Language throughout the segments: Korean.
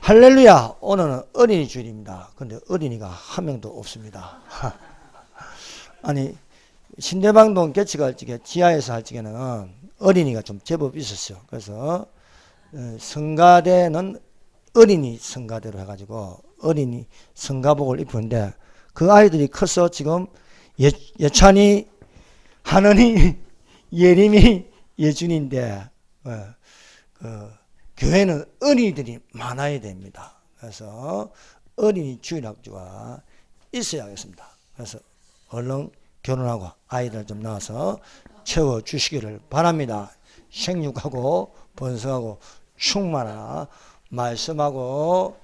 할렐루야. 오늘은 어린이 주일입니다. 근데 어린이가 한 명도 없습니다. 아니 신대방동 개치가 할 적에 지하에서 할 적에는 어린이가 좀 제법 있었어요. 그래서 성가대는 어린이 성가대로 해가지고 어린이 성가복을 입었는데 그 아이들이 커서 지금 예찬이, 한은이, 예림이, 예준인데 교회는 어린이들이 많아야 됩니다. 그래서 어린이 주일학교가 있어야겠습니다. 그래서 얼른 결혼하고 아이들 좀 낳아서 채워주시기를 바랍니다. 생육하고 번성하고 충만하나 말씀하고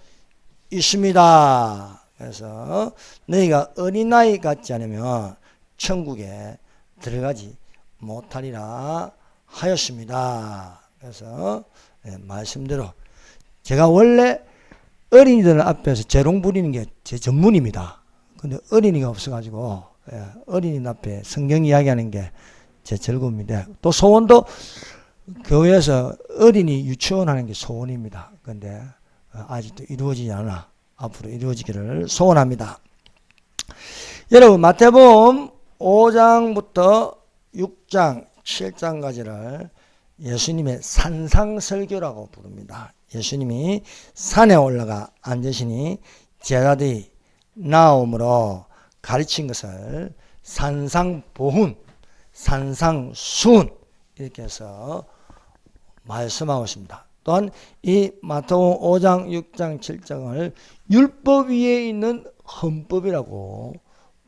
있습니다. 그래서 너희가 어린아이 같지 않으면 천국에 들어가지 못하리라 하였습니다. 그래서 말씀대로 제가 원래 어린이들 앞에서 재롱 부리는 게 제 전문입니다. 근데 어린이가 없어가지고 어린이 앞에 성경 이야기하는 게 제 즐거움인데 또 소원도 교회에서 어린이 유치원 하는 게 소원입니다. 근데 아직도 이루어지지 않아 앞으로 이루어지기를 소원합니다. 여러분 마태복음 5장부터 6장 7장까지를 예수님의 산상설교라고 부릅니다. 예수님이 산에 올라가 앉으시니 제자들이 나옴으로 가르친 것을 산상보훈, 산상수훈 이렇게 해서 말씀하고 있습니다. 또한 이 마태복음 5장, 6장, 7장을 율법 위에 있는 헌법이라고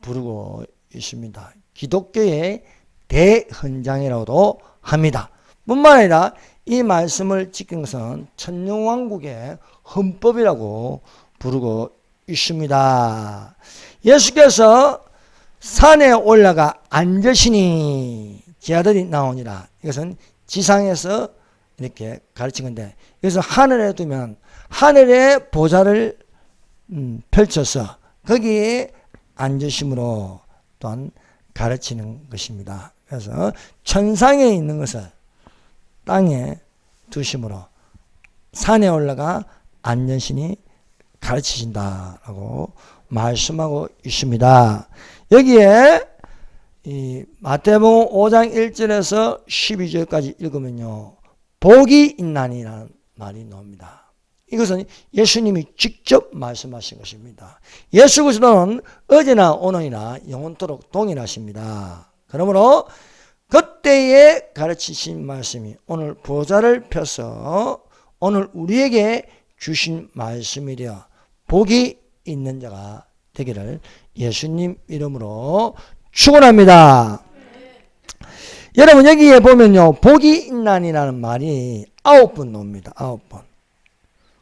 부르고 있습니다. 기독교의 대헌장이라고도 합니다. 뿐만 아니라 이 말씀을 지킨 것은 천년왕국의 헌법이라고 부르고 있습니다. 예수께서 산에 올라가 앉으시니 제자들이 나오니라. 이것은 지상에서 이렇게 가르친 건데 그래서 하늘에 두면 하늘의 보좌를 펼쳐서 거기에 앉으심으로 또한 가르치는 것입니다. 그래서 천상에 있는 것을 땅에 두심으로 산에 올라가 앉으시니 가르치신다라고 말씀하고 있습니다. 여기에 이 마태복음 5장 1절에서 12절까지 읽으면요. 복이 있나니라는 말이 나옵니다. 이것은 예수님이 직접 말씀하신 것입니다. 예수 그리스도는 어제나 오늘이나 영원토록 동일하십니다. 그러므로 그때에 가르치신 말씀이 오늘 보좌를 펴서 오늘 우리에게 주신 말씀이 되어 복이 있는 자가 되기를 예수님 이름으로 축원합니다. 여러분 여기에 보면요. 복이 있나니라는 말이 9번 나옵니다. 9번.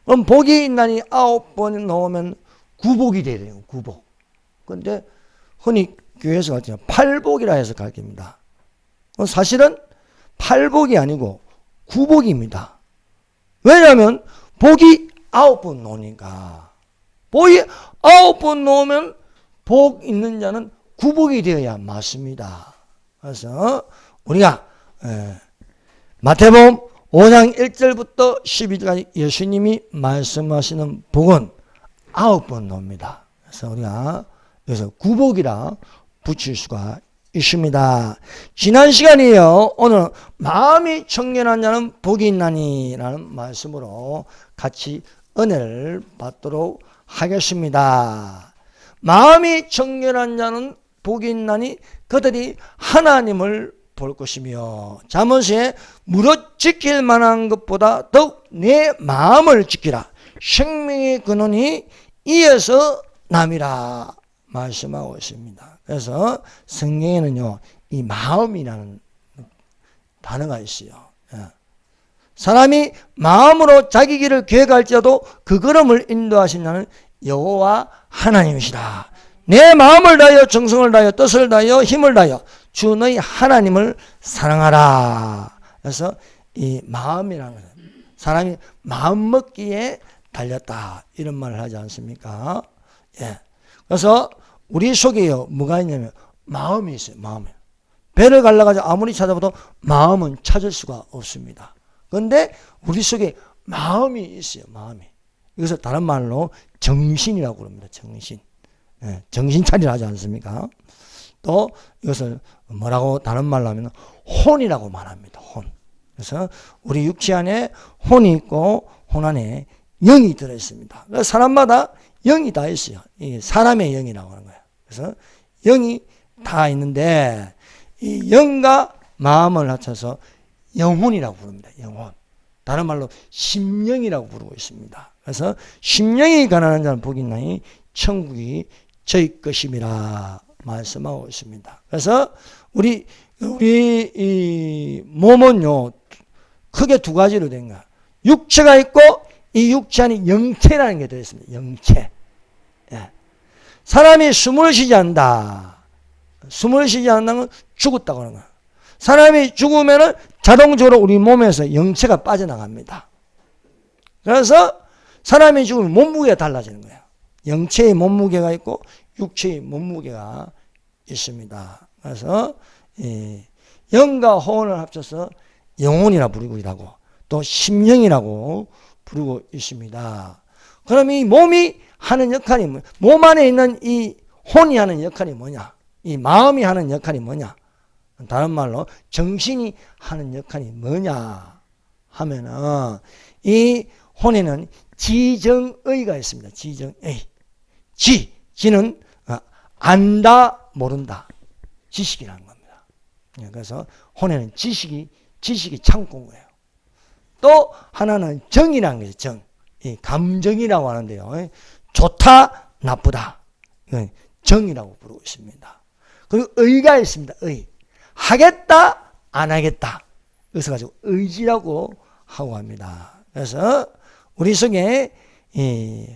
그럼 복이 있나니 9번 나오면 구복이 되래요. 구복. 그런데 흔히 교회에서 가르치는 팔복이라 해서 가르칩니다. 사실은 팔복이 아니고 구복입니다. 왜냐하면 복이 9번 나오니까. 복이 9번 나오면 복 있는 자는 구복이 되어야 맞습니다. 그래서 우리가 마태복음 5장 1절부터 12절까지 예수님이 말씀하시는 복은 9번 나옵니다. 그래서 우리가 여기서 구복이라 붙일 수가 있습니다. 지난 시간이에요. 오늘 마음이 청결한 자는 복이 있나니 라는 말씀으로 같이 은혜를 받도록 하겠습니다. 마음이 청결한 자는 복이 있나니 그들이 하나님을 볼 것이며 잠언시에 무릇 지킬 만한 것보다 더욱 내 마음을 지키라. 생명의 근원이 이에서 남이라 말씀하고 있습니다. 그래서 성경에는요, 이 마음이라는 단어가 있어요. 사람이 마음으로 자기 길을 계획할지라도 그 걸음을 인도하신 자는 여호와 하나님이시라. 내 마음을 다하여 정성을 다하여 뜻을 다하여 힘을 다하여 주 너희 하나님을 사랑하라. 그래서 이 마음이라는 것은 사람이 마음 먹기에 달렸다 이런 말을 하지 않습니까? 예. 그래서 우리 속에요 뭐가 있냐면 마음이 있어요. 마음이. 배를 갈라가지고 아무리 찾아봐도 마음은 찾을 수가 없습니다. 그런데 우리 속에 마음이 있어요. 마음이. 이것을 다른 말로 정신이라고 그럽니다. 정신. 예, 정신 차리라 하지 않습니까? 또 이것을 뭐라고 다른 말로 하면 혼이라고 말합니다. 혼. 그래서 우리 육체 안에 혼이 있고 혼 안에 영이 들어있습니다. 그래서 사람마다 영이 다 있어요. 이게 사람의 영이라고 하는 거예요. 그래서 영이 다 있는데 이 영과 마음을 합쳐서 영혼이라고 부릅니다. 영혼. 다른 말로 심령이라고 부르고 있습니다. 그래서 심령이 가난한 자는 복이 있나니 천국이 저희 것임이라 말씀하고 있습니다. 그래서 우리 이 몸은요 크게 두 가지로 된 거야. 육체가 있고 이 육체 안에 영체라는 게 들어있습니다. 영체. 예. 사람이 숨을 쉬지 않는다. 숨을 쉬지 않는다는 건 죽었다고 하는 거야. 사람이 죽으면은 자동적으로 우리 몸에서 영체가 빠져나갑니다. 그래서 사람이 죽으면 몸무게가 달라지는 거예요. 영체의 몸무게가 있고 육체의 몸무게가 있습니다. 그래서 영과 혼을 합쳐서 영혼이라 부르기도 하고 또 심령이라고 부르고 있습니다. 그럼 이 몸이 하는 역할이 뭐냐? 몸 안에 있는 이 혼이 하는 역할이 뭐냐? 이 마음이 하는 역할이 뭐냐? 다른 말로 정신이 하는 역할이 뭐냐 하면은 이 혼에는 지정의가 있습니다. 지정의. 지는 안다, 모른다. 지식이라는 겁니다. 그래서 혼에는 지식이 참고인 거예요. 또 하나는 정이라는 거예요. 정. 이 감정이라고 하는데요. 좋다, 나쁘다. 정이라고 부르고 있습니다. 그리고 의가 있습니다. 의. 하겠다, 안 하겠다. 그래서 가지고 의지라고 하고 합니다. 그래서 우리 속에 이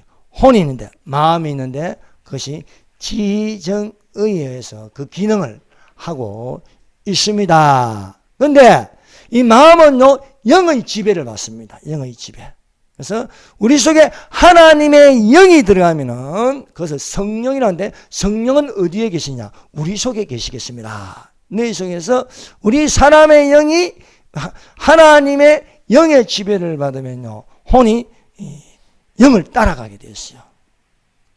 혼이 있는데, 마음이 있는데 그것이 지정의에 의해서 그 기능을 하고 있습니다. 그런데 이 마음은요, 영의 지배를 받습니다. 영의 지배. 그래서 우리 속에 하나님의 영이 들어가면은 그것을 성령이라는데 성령은 어디에 계시냐? 우리 속에 계시겠습니다. 너희 속에서 우리 사람의 영이 하나님의 영의 지배를 받으면요, 혼이 영을 따라가게 되었어요.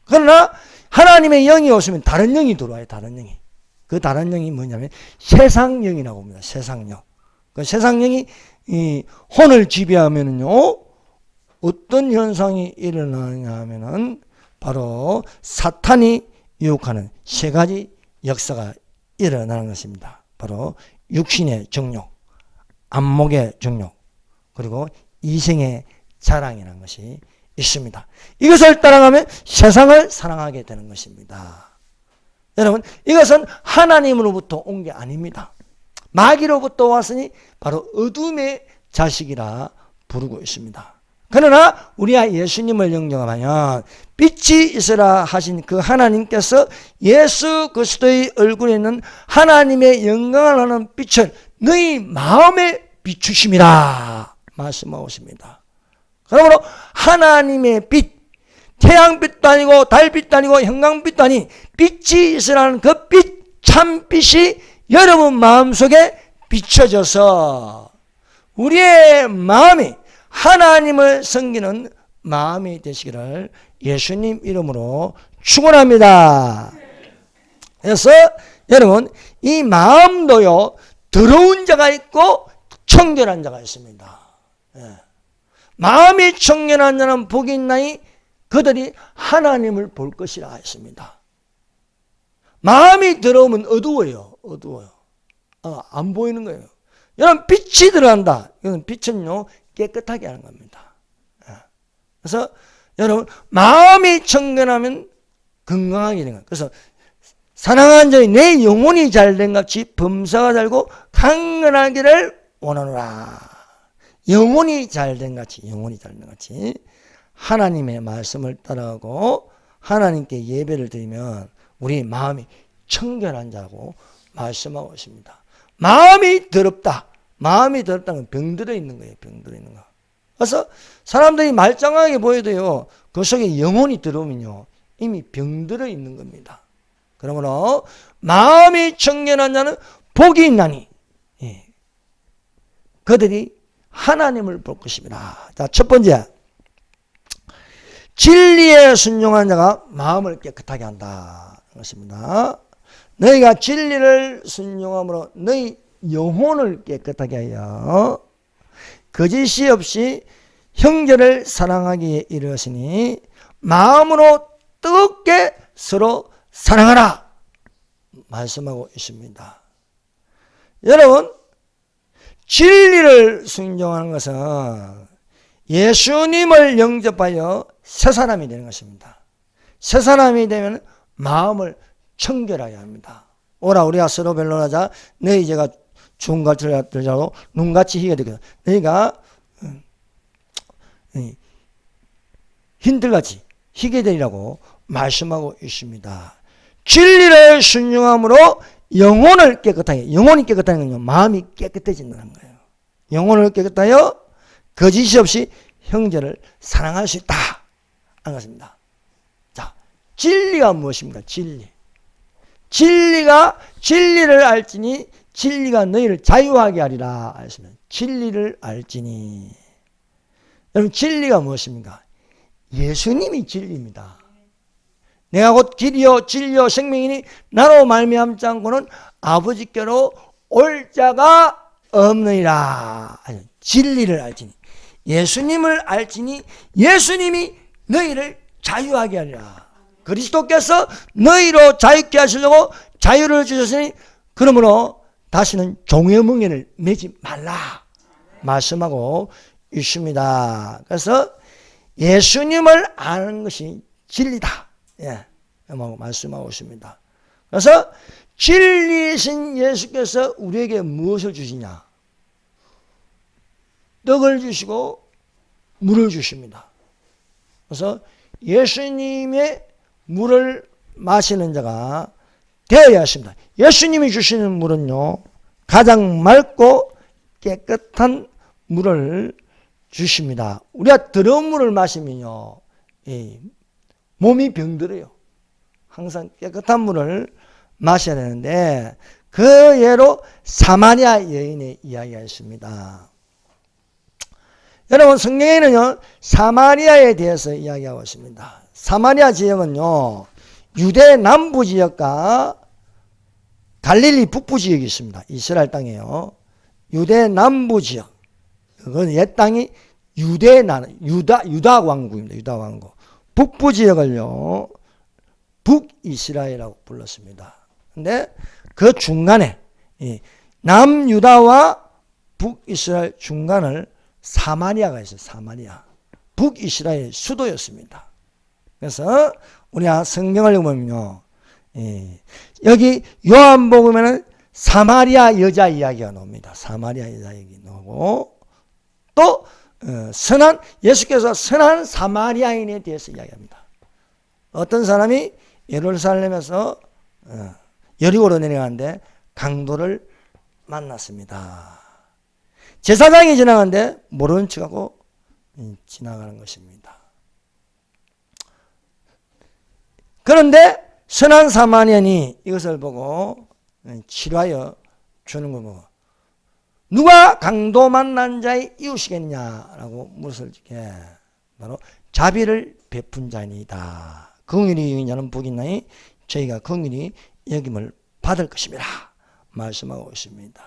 그러나 하나님의 영이 오시면 다른 영이 들어와요. 다른 영이. 그 다른 영이 뭐냐면 세상영이라고 합니다. 세상영. 그 세상영이 이 혼을 지배하면은요, 어떤 현상이 일어나냐 하면은 바로 사탄이 유혹하는 세 가지 역사가 일어나는 것입니다. 바로 육신의 정욕, 안목의 정욕, 그리고 이생의 자랑이라는 것이 있습니다. 이것을 따라가면 세상을 사랑하게 되는 것입니다. 여러분, 이것은 하나님으로부터 온 게 아닙니다. 마귀로부터 왔으니 바로 어둠의 자식이라 부르고 있습니다. 그러나 우리가 예수님을 영접하면 빛이 있으라 하신 그 하나님께서 예수 그리스도의 얼굴에 있는 하나님의 영광을 하는 빛을 너희 마음에 비추심이라 말씀하고 있습니다. 그러므로 하나님의 빛, 태양빛도 아니고 달빛도 아니고 형광빛도 아닌 빛이 있으라는 그 빛, 참빛이 여러분 마음속에 비춰져서 우리의 마음이 하나님을 섬기는 마음이 되시기를 예수님 이름으로 축원합니다. 그래서 여러분, 이 마음도요, 더러운 자가 있고 청결한 자가 있습니다. 마음이 청결한 자는 복이 있나니 그들이 하나님을 볼 것이라 했습니다. 마음이 더러우면 어두워요. 안 보이는 거예요. 여러분, 빛이 들어간다. 이건 빛은요, 깨끗하게 하는 겁니다. 그래서 여러분, 마음이 청결하면 건강하게 되는 거예요. 그래서 사랑하는 자의 내 영혼이 잘된 같이 범사가 잘고 강건하기를 원하노라. 영혼이 잘된 같이 하나님의 말씀을 따라가고 하나님께 예배를 드리면 우리 마음이 청결한 자고 말씀하고 있습니다. 마음이 더럽다. 마음이 더럽다는 건 병들어 있는 거예요. 병들어 있는 거. 그래서 사람들이 말짱하게 보여도요, 그 속에 영혼이 들어오면요, 이미 병들어 있는 겁니다. 그러므로 마음이 청결한 자는 복이 있나니 그들이 하나님을 볼 것입니다. 자, 첫 번째, 진리에 순종한 자가 마음을 깨끗하게 한다. 것입니다. 너희가 진리를 순종함으로 너희 영혼을 깨끗하게 하여 거짓이 없이 형제를 사랑하기에 이르시니 마음으로 뜨겁게 서로 사랑하라 말씀하고 있습니다. 여러분, 진리를 순종하는 것은 예수님을 영접하여 새 사람이 되는 것입니다. 새 사람이 되면 마음을 청결하게 합니다. 오라 우리가 서로 변론하자. 너희 죄가 주홍같이 들자고 눈같이 희게 되거든. 너희가 흰들같이 희게 되리라고 말씀하고 있습니다. 진리를 순종함으로 영혼을 깨끗하게, 영혼이 깨끗하는 건요, 마음이 깨끗해진다는 거예요. 영혼을 깨끗하여 거짓이 없이 형제를 사랑할 수 있다 하는 것입니다. 자, 진리가 무엇입니까? 진리를 알지니 진리가 너희를 자유하게 하리라 하셨습니다. 진리를 알지니. 여러분, 진리가 무엇입니까? 예수님이 진리입니다. 내가 곧 길이요 진리요 생명이니 나로 말미암지 않고는 아버지께로 올 자가 없느니라. 진리를 알지니, 예수님을 알지니 예수님이 너희를 자유하게 하리라. 그리스도께서 너희로 자유케 하시려고 자유를 주셨으니 그러므로 다시는 종의 멍에를 매지 말라 말씀하고 있습니다. 그래서 예수님을 아는 것이 진리다. 예, 말씀하고 있습니다. 그래서 진리이신 예수께서 우리에게 무엇을 주시냐? 떡을 주시고 물을 주십니다. 그래서 예수님의 물을 마시는 자가 되어야 하십니다. 예수님이 주시는 물은요, 가장 맑고 깨끗한 물을 주십니다. 우리가 더러운 물을 마시면요, 몸이 병들어요. 항상 깨끗한 물을 마셔야 되는데, 그 예로 사마리아 여인의 이야기가 있습니다. 여러분, 성경에는요, 사마리아에 대해서 이야기하고 있습니다. 사마리아 지역은요, 유대 남부 지역과 갈릴리 북부 지역이 있습니다. 이스라엘 땅이에요. 유대 남부 지역. 그건 옛 땅이 유다 왕국입니다. 유다 왕국. 북부 지역을요, 북이스라엘이라고 불렀습니다. 근데 그 중간에, 남유다와 북이스라엘 중간을 사마리아가 있어요. 사마리아. 북이스라엘 수도였습니다. 그래서 우리가 성경을 보면요, 여기 요한복음에는 사마리아 여자 이야기가 나옵니다. 사마리아 여자 이야기 나오고, 또 예수께서 선한 사마리아인에 대해서 이야기합니다. 어떤 사람이 예루살렘에서 여리고로 내려가는데 강도를 만났습니다. 제사장이 지나가는데 모르는 척하고 지나가는 것입니다. 그런데 선한 사마리아인이 이것을 보고 치료하여 주는 거 보고, 누가 강도 만난 자의 이웃이겠냐라고 물었을 때 바로 자비를 베푼 자니이다. 긍휼히 여긴 자는 복이 있나니 저희가 긍휼히 여김을 받을 것입니다 말씀하고 있습니다.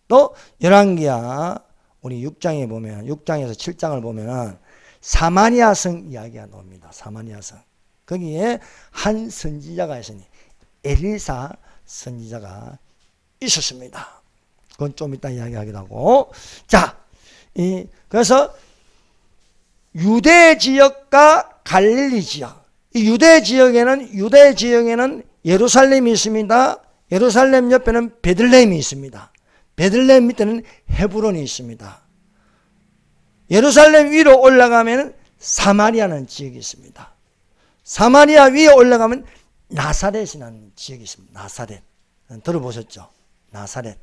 또 열왕기야 우리 6장에 보면, 6장에서 7장을 보면 사마리아 성 이야기가 나옵니다. 사마리아 성. 거기에 한 선지자가 있으니 엘리사 선지자가 있었습니다. 그건 좀 이따 이야기하기도 하고. 자, 그래서 유대 지역과 갈릴리 지역. 이 유대 지역에는 예루살렘이 있습니다. 예루살렘 옆에는 베들레헴이 있습니다. 베들레헴 밑에는 헤브론이 있습니다. 예루살렘 위로 올라가면 사마리아는 지역이 있습니다. 사마리아 위에 올라가면 나사렛이라는 지역이 있습니다. 나사렛. 들어보셨죠? 나사렛.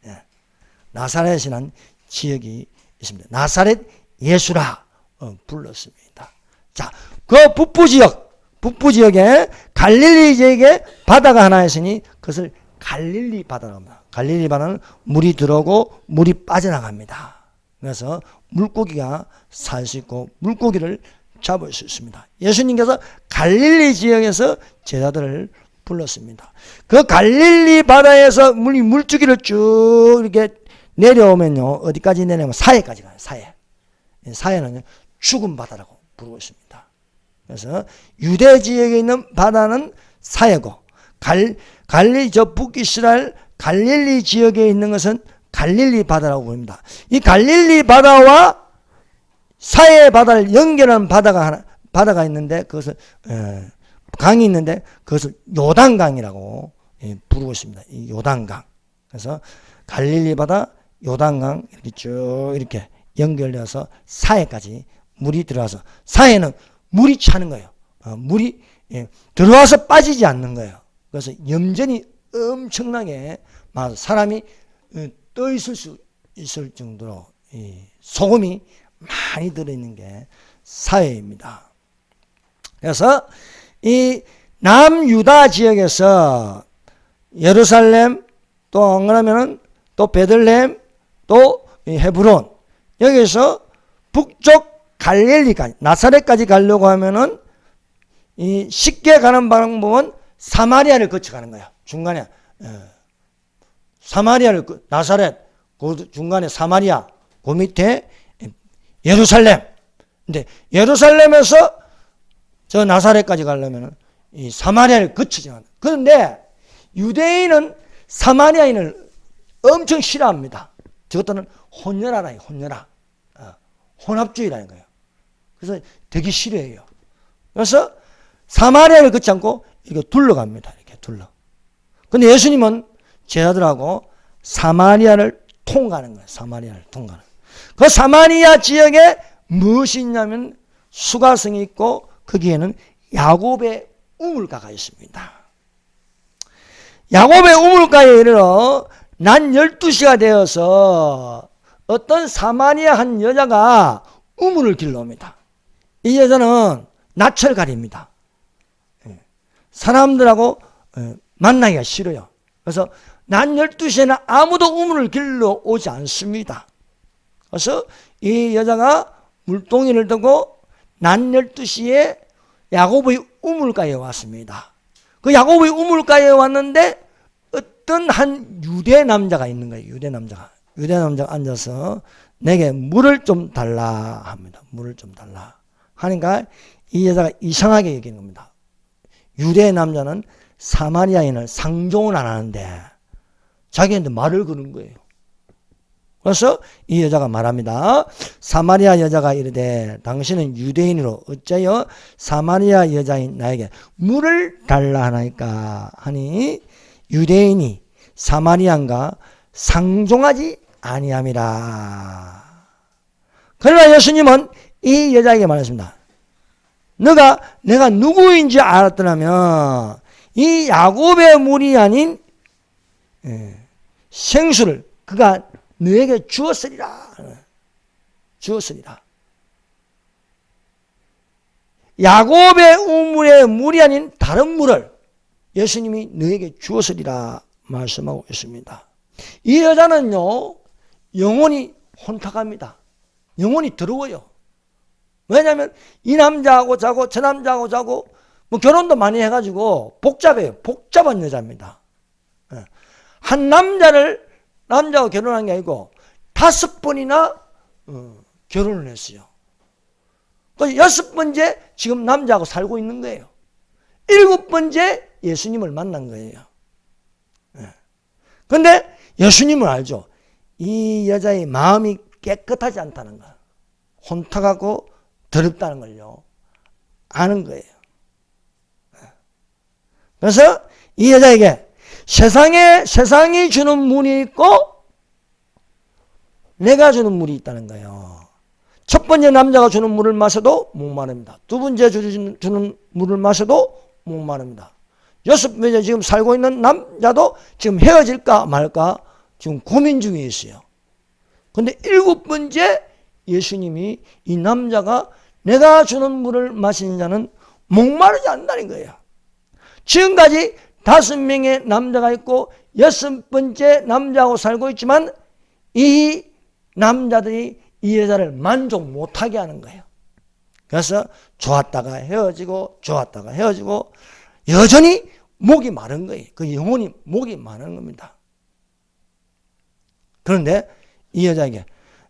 예. 나사렛이라는 지역이 있습니다. 나사렛 예수라 불렀습니다. 자, 그 북부 지역에 갈릴리 지역에 바다가 하나 있으니 그것을 갈릴리 바다라고 합니다. 갈릴리 바다는 물이 들어오고 물이 빠져나갑니다. 그래서 물고기가 살 수 있고 물고기를 잡을 수 있습니다. 예수님께서 갈릴리 지역에서 제자들을 불렀습니다. 그 갈릴리 바다에서 물줄기를 쭉 이렇게 내려오면요, 어디까지 내려오면 사해까지 가요. 사해. 사해는 죽은 바다라고 부르고 있습니다. 그래서 유대 지역에 있는 바다는 사해고, 저 북이스라엘 갈릴리 지역에 있는 것은 갈릴리 바다라고 부릅니다. 이 갈릴리 바다와 사해 바다를 연결하는 바다가 있는데, 그것을 강이 있는데 그것을 요단강이라고 부르고 있습니다. 이 요단강. 그래서 갈릴리 바다, 요단강 이렇게 쭉 이렇게 연결되어서 사해까지 물이 들어와서, 사해는 물이 차는 거예요. 물이 들어와서 빠지지 않는 거예요. 그래서 염전이 엄청나게 많아서 사람이 떠 있을 수 있을 정도로 소금이 많이 들어있는 게 사해입니다. 그래서 이 남유다 지역에서 예루살렘, 또 안 그러면은 또 베들레헴, 또 헤브론, 여기서 북쪽 갈릴리까지, 나사렛까지 가려고 하면은 이 쉽게 가는 방법은 사마리아를 거쳐가는 거예요. 중간에 사마리아를, 나사렛, 그 중간에 사마리아, 그 밑에 예루살렘. 근데 예루살렘에서 저 나사렛까지 가려면 이 사마리아를 거치지 않아요. 그런데 유대인은 사마리아인을 엄청 싫어합니다. 저것들은 혼혈아라요, 혼혈아. 혼합주의라는 거예요. 그래서 되게 싫어해요. 그래서 사마리아를 걷지 않고 이렇게 둘러갑니다. 이렇게 둘러. 근데 예수님은 제자들하고 사마리아를 통과하는 거예요. 사마리아를 통과하는. 그 사마리아 지역에 무엇이 있냐면 수가성이 있고 거기에는 야곱의 우물가가 있습니다. 야곱의 우물가에 이르러 낮 12시가 되어서 어떤 사마리아 한 여자가 우물을 길러옵니다. 이 여자는 낯을 가립니다. 사람들하고 만나기가 싫어요. 그래서 낮 12시에는 아무도 우물을 길러 오지 않습니다. 그래서 이 여자가 물동이를 들고 낮 12시에 야곱의 우물가에 왔습니다. 그 야곱의 우물가에 왔는데 어떤 한 유대 남자가 있는 거예요. 유대 남자가 앉아서 내게 물을 좀 달라 합니다. 물을 좀 달라 하니까 이 여자가 이상하게 얘기하는 겁니다. 유대 남자는 사마리아인을 상종을 안 하는데 자기한테 말을 거는 거예요. 그래서 이 여자가 말합니다. 사마리아 여자가 이르되 당신은 유대인으로 어째여 사마리아 여자인 나에게 물을 달라 하나이까 하니 유대인이 사마리아인가 상종하지 아니함이라. 그러나 예수님은 이 여자에게 말했습니다. 내가 누구인지 알았더라면 이 야곱의 물이 아닌 생수를 그가 너에게 주었으리라. 주었으리라. 야곱의 우물의 물이 아닌 다른 물을 예수님이 너에게 주었으리라 말씀하고 있습니다. 이 여자는요, 영혼이 혼탁합니다. 영혼이 더러워요. 왜냐하면 이 남자하고 자고 저 남자하고 자고 뭐 결혼도 많이 해가지고 복잡해요. 복잡한 여자입니다. 한 남자하고 결혼한 게 아니고 5번이나 결혼을 했어요. 그 6번째 지금 남자하고 살고 있는 거예요. 7번째 예수님을 만난 거예요. 그런데 예수님은 알죠. 이 여자의 마음이 깨끗하지 않다는 거, 혼탁하고 더럽다는 걸요 아는 거예요. 그래서 이 여자에게 세상이 주는 물이 있고 내가 주는 물이 있다는 거예요. 첫 번째 남자가 주는 물을 마셔도 목마릅니다. 두 번째 주는 물을 마셔도 목마릅니다. 6번째 지금 살고 있는 남자도 지금 헤어질까 말까 지금 고민 중에 있어요. 근데 7번째 예수님이 이 남자가 내가 주는 물을 마시는 자는 목마르지 않는다는 거예요. 지금까지 5명의 남자가 있고 6번째 남자하고 살고 있지만 이 남자들이 이 여자를 만족 못하게 하는 거예요. 그래서 좋았다가 헤어지고 좋았다가 헤어지고 여전히 목이 마른 거예요. 그 영혼이 목이 마른 겁니다. 그런데 이 여자에게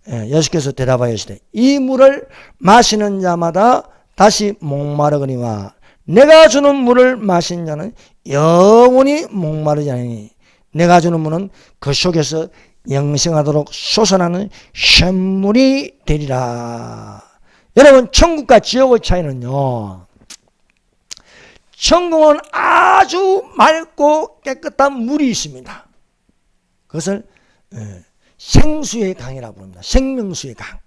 예수께서 대답하시되 이 물을 마시는 자마다 다시 목마르거니와 내가 주는 물을 마신 자는 영원히 목마르지 않으니 내가 주는 물은 그 속에서 영생하도록 솟아나는 샘물이 되리라. 여러분, 천국과 지옥의 차이는요, 천국은 아주 맑고 깨끗한 물이 있습니다. 그것을 생수의 강이라고 부릅니다. 생명수의 강.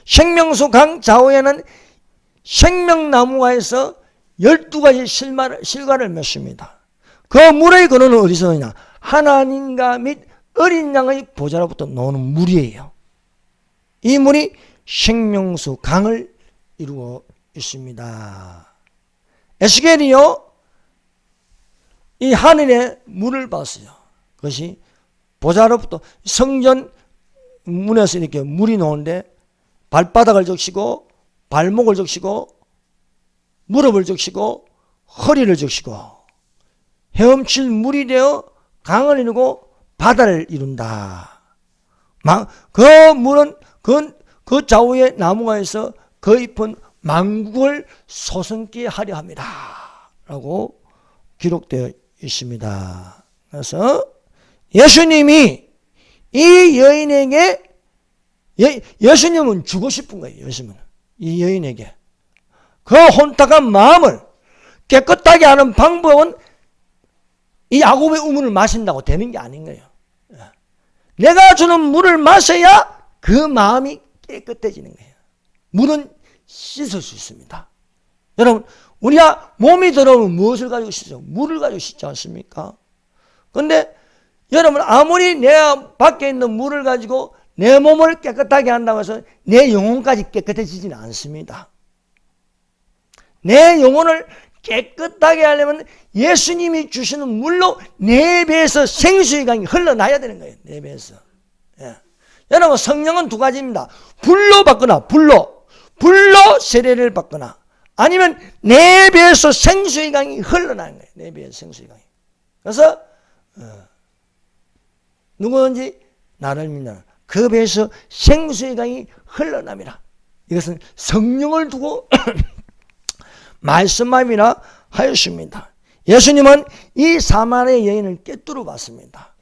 생명수 강 좌우에는 생명나무가에서 12가지 실과를 맺습니다. 그 물의 근원은 어디서 오냐? 하나님과 및 어린 양의 보좌로부터 나오는 물이에요. 이 물이 생명수 강을 이루고 있습니다. 에스겔이요, 이 하늘의 물을 봤어요. 그것이 보좌로부터 성전 문에서 이렇게 물이 나오는데 발바닥을 적시고 발목을 적시고 무릎을 적시고 허리를 적시고 헤엄칠 물이 되어 강을 이루고 바다를 이룬다. 그 물은 그 좌우의 나무가에서 그 잎은 만국을 솟음게 하려 합니다. 라고 기록되어 있습니다. 그래서 예수님이 이 여인에게, 예수님은 주고 싶은 거예요. 예수님은 이 여인에게 그 혼탁한 마음을 깨끗하게 하는 방법은 이 야곱의 우물을 마신다고 되는 게 아닌 거예요. 내가 주는 물을 마셔야 그 마음이 깨끗해지는 거예요. 물은 씻을 수 있습니다. 여러분, 우리가 몸이 더러우면 무엇을 가지고 씻어요? 물을 가지고 씻지 않습니까? 그런데 여러분, 아무리 내가 밖에 있는 물을 가지고 내 몸을 깨끗하게 한다고 해서 내 영혼까지 깨끗해지지는 않습니다. 내 영혼을 깨끗하게 하려면 예수님이 주시는 물로 내 배에서 생수의 강이 흘러나야 되는 거예요. 내 배에서. 예. 여러분, 성령은 두 가지입니다. 불로 받거나 불로 세례를 받거나 아니면 내 배에서 생수의 강이 흘러나는 거예요. 내 배에서 생수의 강이. 그래서 누구든지 나를 믿는 그 배에서 생수의 강이 흘러납니다. 이것은 성령을 두고 말씀함이라 하였습니다. 예수님은 이 사마리아 여인을 꿰뚫어 봤습니다.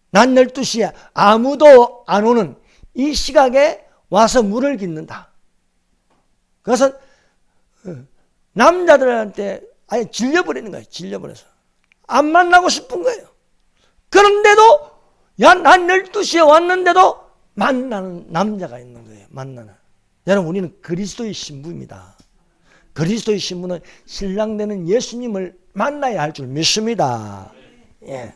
낮 12시에 아무도 안 오는 이 시각에 와서 물을 깃는다. 그것은 남자들한테 아예 질려버리는 거예요. 질려버려서. 안 만나고 싶은 거예요. 그런데도 낮 12시에 왔는데도 만나는 남자가 있는 거예요. 만나는. 여러분, 우리는 그리스도의 신부입니다. 그리스도의 신부는 신랑 되는 예수님을 만나야 할 줄 믿습니다. 예.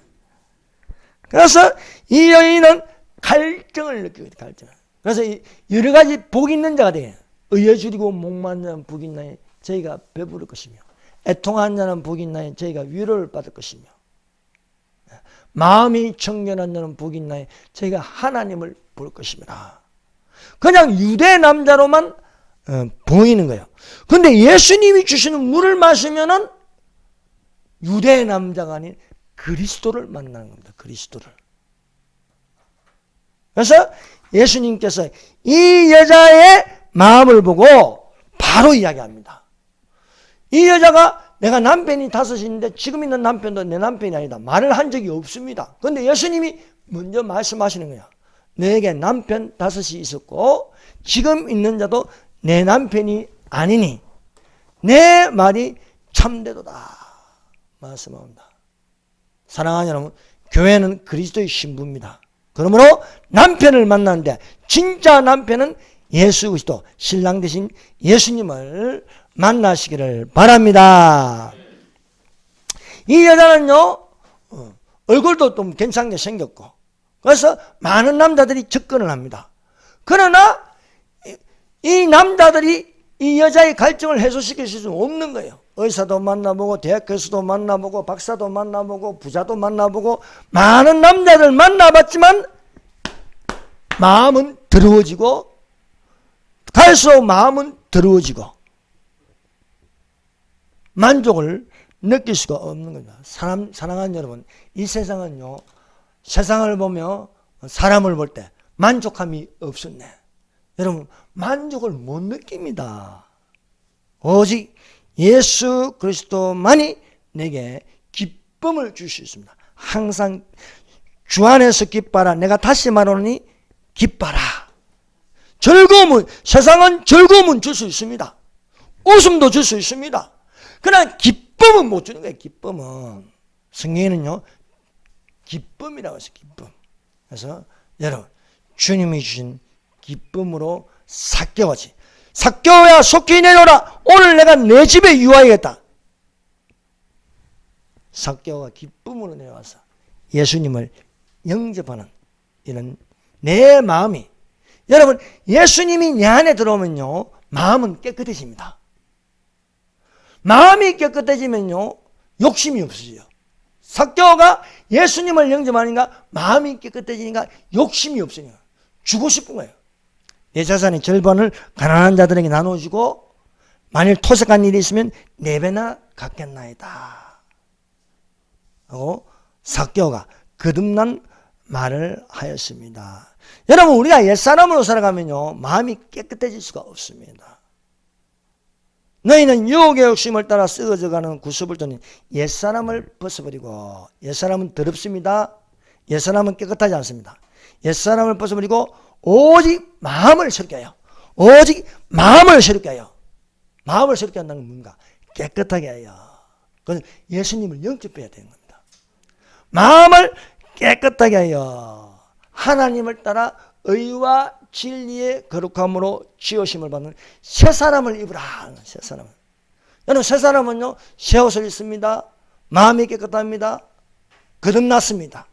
그래서 이 여인은 갈증을 느끼고 있다. 갈증. 그래서 여러 가지 복이 있는 자가 돼요. 의에 줄이고 목마른 자는 복이 있나니 저희가 배부를 것이며 애통한 자는 복이 있나니 저희가 위로를 받을 것이며 마음이 청결한 자는 복이 있나니 저희가 하나님을 볼 것입니다. 그냥 유대 남자로만 보이는 거예요. 그런데 예수님이 주시는 물을 마시면은 유대 남자가 아닌 그리스도를 만나는 겁니다. 그리스도를. 그래서 예수님께서 이 여자의 마음을 보고 바로 이야기합니다. 이 여자가 내가 남편이 5인데 지금 있는 남편도 내 남편이 아니다. 말을 한 적이 없습니다. 그런데 예수님이 먼저 말씀하시는 거야. 너에게 남편 5이 있었고 지금 있는 자도 내 남편이 아니니 내 말이 참되도다 말씀합니다. 사랑하는 여러분, 교회는 그리스도의 신부입니다. 그러므로 남편을 만나는데 진짜 남편은 예수 그리스도 신랑 되신 예수님을 만나시기를 바랍니다. 이 여자는요 얼굴도 좀 괜찮게 생겼고 그래서 많은 남자들이 접근을 합니다. 그러나 이 남자들이 이 여자의 갈증을 해소시킬 수 없는 거예요. 의사도 만나보고 대학 교수도 만나보고 박사도 만나보고 부자도 만나보고 많은 남자들 만나봤지만 마음은 더러워지고 갈수록 마음은 더러워지고 만족을 느낄 수가 없는 겁니다. 사랑하는 여러분, 이 세상은요, 세상을 보며 사람을 볼 때 만족함이 없었네. 여러분, 만족을 못 느낍니다. 오직 예수 그리스도만이 내게 기쁨을 줄 수 있습니다. 항상 주 안에서 기뻐라. 내가 다시 말하노니 기뻐라. 즐거움은, 세상은 즐거움은 줄 수 있습니다. 웃음도 줄 수 있습니다. 그러나 기쁨은 못 주는 거예요. 기쁨은. 성경에는요, 기쁨이라고 했어요. 기쁨. 그래서 여러분, 주님이 주신 기쁨으로 삭개오지. 삭개오야 속히 내려오라. 오늘 내가 내 집에 유하겠다. 삭개오가 기쁨으로 내려와서 예수님을 영접하는 이런 내 마음이, 여러분, 예수님이 내 안에 들어오면요, 마음은 깨끗해집니다. 마음이 깨끗해지면요, 욕심이 없어져요. 삭개오가 예수님을 영접하니까 마음이 깨끗해지니까 욕심이 없으니까 주고 싶은 거예요. 내 자산의 절반을 가난한 자들에게 나눠주고 만일 토색한 일이 있으면 4배나 갚겠나이다 하고 삭개오가 거듭난 말을 하였습니다. 여러분, 우리가 옛사람으로 살아가면요, 마음이 깨끗해질 수가 없습니다. 너희는 유혹의 욕심을 따라 썩어져가는 구습을 떠는 옛사람을 벗어버리고, 옛사람은 더럽습니다. 옛사람은 깨끗하지 않습니다. 옛사람을 벗어버리고 오직 마음을 새롭게 해요. 오직 마음을 새롭게 해요. 마음을 새롭게 한다는 건 뭔가? 깨끗하게 해요. 그건 예수님을 영접해야 되는 겁니다. 마음을 깨끗하게 하여 하나님을 따라 의와 진리의 거룩함으로 지으심을 받는 새 사람을 입으라. 새 사람을. 여러분, 새 사람은요, 새 옷을 입습니다. 마음이 깨끗합니다. 거듭났습니다.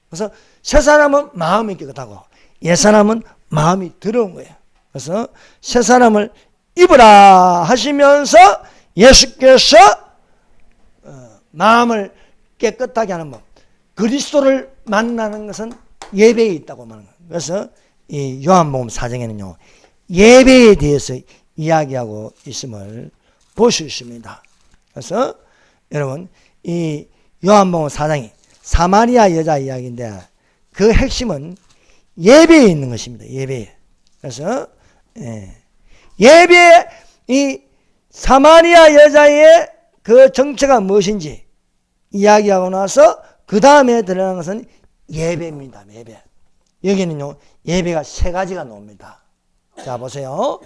그래서 새 사람은 마음이 깨끗하고 옛 사람은 마음이 더러운 거예요. 그래서 새 사람을 입으라 하시면서 예수께서 마음을 깨끗하게 하는 법, 그리스도를 만나는 것은 예배에 있다고 말하는 거예요. 그래서 이 요한복음 4장에는요, 예배에 대해서 이야기하고 있음을 볼 수 있습니다. 그래서 여러분, 이 요한복음 4장이 사마리아 여자 이야기인데 그 핵심은 예배에 있는 것입니다. 예배에. 그래서 예배에 이 사마리아 여자의 그 정체가 무엇인지 이야기하고 나서 그 다음에 들어가는 것은 예배입니다. 예배. 여기는요, 예배가 3가지가 나옵니다. 자, 보세요.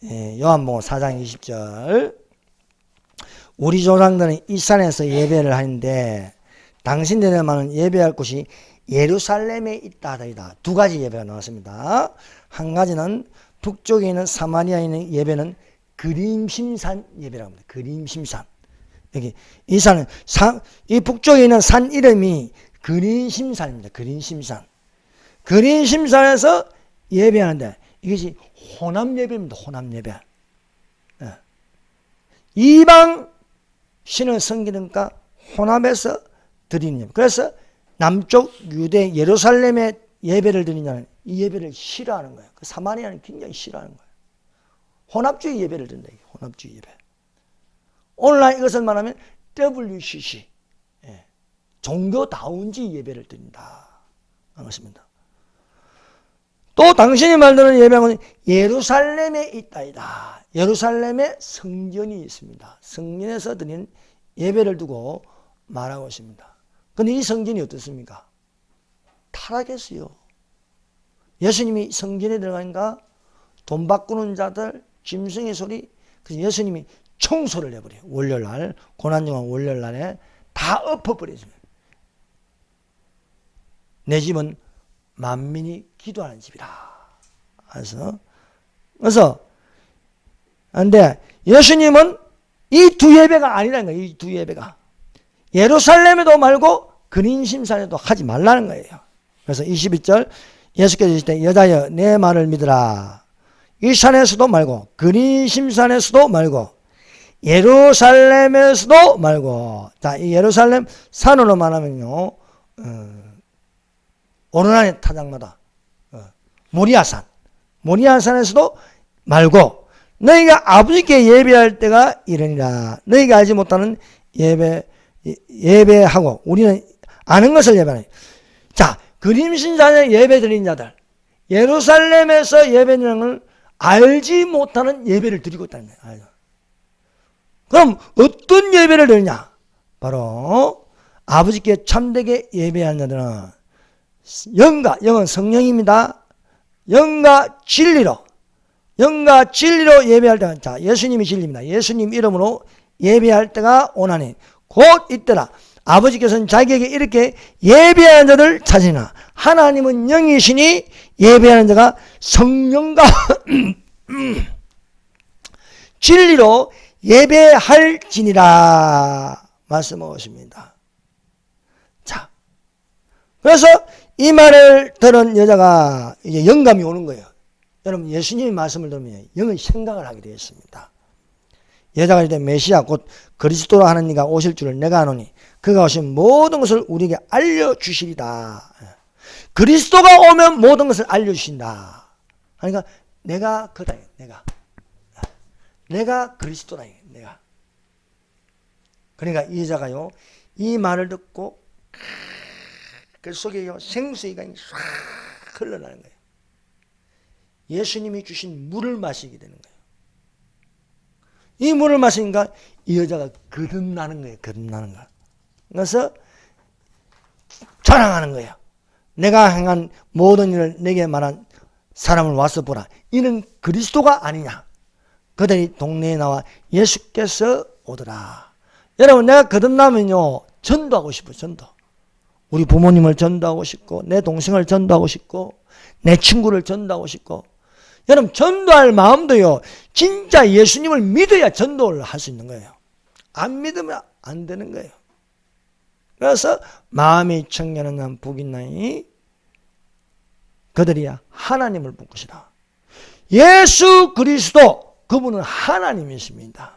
요한복음 4장 20절. 우리 조상들은 이 산에서 예배를 하는데 당신들에게만은 예배할 곳이 예루살렘에 있다 하더이다. 2가지 예배가 나왔습니다. 한 가지는 북쪽에 있는 사마리아에 있는 예배는 그림심산 예배라고 합니다. 그림심산. 여기 이 산은 이 북쪽에 있는 산 이름이 그림심산입니다. 그림심산. 그림심산에서 예배하는데 이것이 혼합 예배입니다. 혼합 예배. 이방 신을 섬기니까 혼합해서 드리는 예배. 그래서 남쪽 유대 예루살렘의 예배를 드리냐는 이 예배를 싫어하는 거예요. 그 사마리아는 굉장히 싫어하는 거예요. 혼합주의 예배를 드린다. 혼합주의 예배. 오늘날 이것을 말하면 WCC, 종교다운지 예배를 드린다 하는 것입니다. 또 당신이 말하는 예배는 예루살렘에 있다이다. 예루살렘에 성전이 있습니다. 성전에서 드리는 예배를 두고 말하고 있습니다. 그런데 이 성전이 어떻습니까? 타락했어요. 예수님이 성전에 들어가니까 돈 바꾸는 자들, 짐승의 소리, 그래서 예수님이 청소를 해버려요. 월요일날, 고난주간 월요일날에 다 엎어버렸습니다. 내 집은 만민이 기도하는 집이라. 그래서 근데 예수님은 이 2 예배가 아니라는 거예요. 이 2 예배가. 예루살렘에도 말고 그린심산에도 하지 말라는 거예요. 그래서 22절 예수께서 이르실 때 여자여 내 말을 믿으라. 이 산에서도 말고 그린심산에서도 말고 예루살렘에서도 말고. 자, 이 예루살렘 산으로 말하면요, 오르나의 타작마다 모리아산, 모리아 산에서도 말고 너희가 아버지께 예배할 때가 이르니라. 너희가 알지 못하는 예배하고 우리는 아는 것을 예배하니. 자, 그림신산에 예배 드린 자들, 예루살렘에서 예배드리는 걸 알지 못하는 예배를 드리고 있다는 거예요. 그럼 어떤 예배를 드리냐? 바로 아버지께 참되게 예배하는 자들은 영은 성령입니다. 영과 진리로 예배할 때가, 자, 예수님이 진리입니다. 예수님 이름으로 예배할 때가 오나니 곧 이때라. 아버지께서는 자기에게 이렇게 예배하는 자들 찾으나 하나님은 영이시니 예배하는 자가 성령과 진리로 예배할지니라 말씀하십니다. 자, 그래서 이 말을 들은 여자가 이제 영감이 오는 거예요. 여러분, 예수님의 말씀을 들으면 영의 생각을 하게 되었습니다. 여자가 이르되 메시아 곧 그리스도라 하는 이가 오실 줄을 내가 아노니 그가 오신 모든 것을 우리에게 알려주시리다. 그리스도가 오면 모든 것을 알려주신다. 그러니까 내가 그다. 내가 그리스도다. 내가. 그러니까 이 여자가요, 이 말을 듣고 그 속에요 생수가 싹 흘러나는 거예요. 예수님이 주신 물을 마시게 되는 거예요. 이 물을 마시니까 이 여자가 거듭나는 거예요. 거듭나는 거. 그래서 자랑하는 거예요. 내가 행한 모든 일을 내게 말한 사람을 와서 보라. 이는 그리스도가 아니냐. 그들이 동네에 나와 예수께서 오더라. 여러분, 내가 거듭나면요 전도하고 싶어요. 전도. 우리 부모님을 전도하고 싶고, 내 동생을 전도하고 싶고, 내 친구를 전도하고 싶고. 여러분, 전도할 마음도요 진짜 예수님을 믿어야 전도를 할 수 있는 거예요. 안 믿으면 안 되는 거예요. 그래서 마음이 청결한 복이 있나니 그들이야 하나님을 볼 것이다. 예수 그리스도 그분은 하나님이십니다.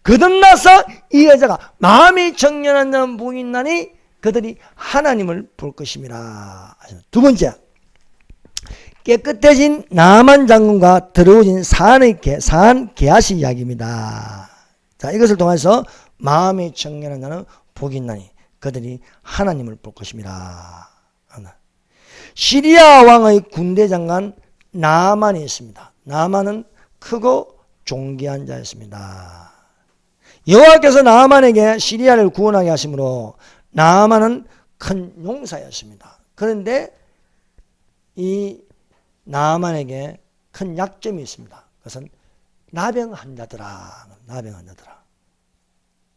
거듭나서 이 여자가 마음이 청결한 복이 있나니 그들이 하나님을 볼 것입니다. 두 번째, 깨끗해진 나만 장군과 더러워진 사한 게하시 이야기입니다. 자, 이것을 통해서 마음이 청결한 자는 복이 있나니 그들이 하나님을 볼 것입니다. 시리아 왕의 군대 장관 나만이 있습니다. 나만은 크고 존귀한 자였습니다. 여호와께서 나만에게 시리아를 구원하게 하심으로 나만은 큰 용사였습니다. 그런데 이 나만에게 큰 약점이 있습니다. 그것은 나병 환자더라.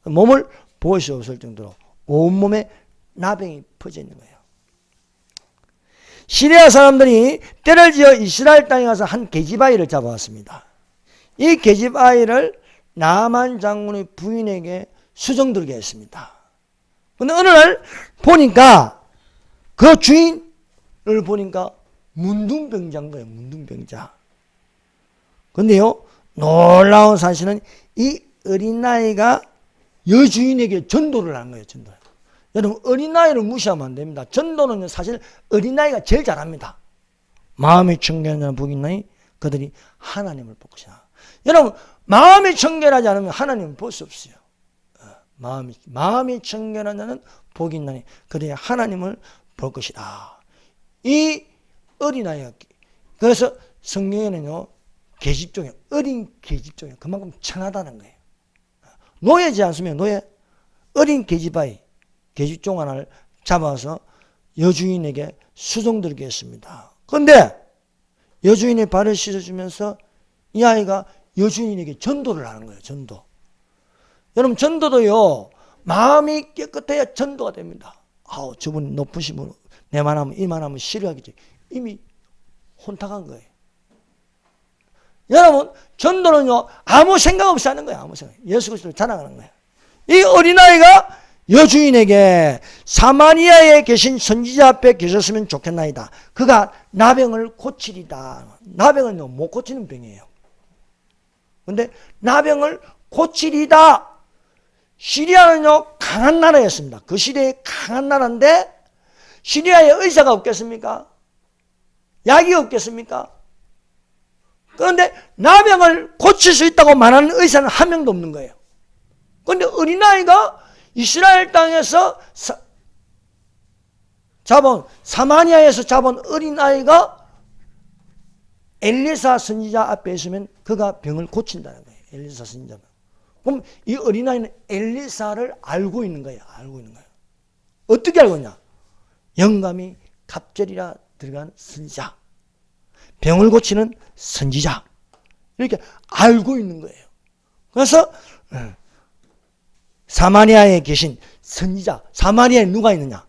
몸을 볼 수 없을 정도로 온몸에 나병이 퍼져 있는 거예요. 시리아 사람들이 때를 지어 이스라엘 땅에 가서 한 계집아이를 잡아왔습니다. 이 계집아이를 나만 장군의 부인에게 수정들게 했습니다. 근데 어느 날 보니까 그 주인을 보니까 문둥병자인 거예요. 문둥병자. 근데요, 놀라운 사실은 이 어린아이가 여주인에게 전도를 한 거예요. 전도. 여러분, 어린아이를 무시하면 안 됩니다. 전도는 사실 어린아이가 제일 잘합니다. 마음이 청결한 복이 있나니 그들이 하나님을 볼 것이다. 여러분, 마음이 청결하지 않으면 하나님을 볼 수 없어요. 마음이 청결한 자는 복이 있나니 그들이 하나님을 볼 것이다. 이 어린아이가, 그래서 성경에는요 계집종이에요. 어린 계집종이에요. 그만큼 천하다는 거예요. 노예지 않습니까? 노예. 어린 계집아이, 계집종 하나를 잡아서 여주인에게 수종들게 했습니다. 그런데 여주인의 발을 씻어주면서 이 아이가 여주인에게 전도를 하는 거예요. 전도. 여러분, 전도도요 마음이 깨끗해야 전도가 됩니다. 아우, 저분 높으시면 내만 하면 이만 하면 싫어하겠지. 이미 혼탁한 거예요. 여러분, 전도는요 아무 생각 없이 하는 거예요. 아무 생각. 예수 그리스도를 자랑하는 거예요. 이 어린아이가 여주인에게 사마리아에 계신 선지자 앞에 계셨으면 좋겠나이다. 그가 나병을 고치리다. 나병은 못 고치는 병이에요. 근데 나병을 고치리다. 시리아는요 강한 나라였습니다. 그 시대에 강한 나라인데 시리아에 의사가 없겠습니까? 약이 없겠습니까? 그런데 나병을 고칠 수 있다고 말하는 의사는 한 명도 없는 거예요. 그런데 어린아이가 이스라엘 땅에서 사마리아에서 잡은 어린아이가 엘리사 선지자 앞에 있으면 그가 병을 고친다는 거예요. 엘리사 선지자. 그럼 이 어린아이는 엘리사를 알고 있는 거예요. 알고 있는 거예요. 어떻게 알고 있냐? 영감이 갑절이라 들어간 선지자. 병을 고치는 선지자. 이렇게 알고 있는 거예요. 그래서 사마리아에 계신 선지자. 사마리아에 누가 있느냐?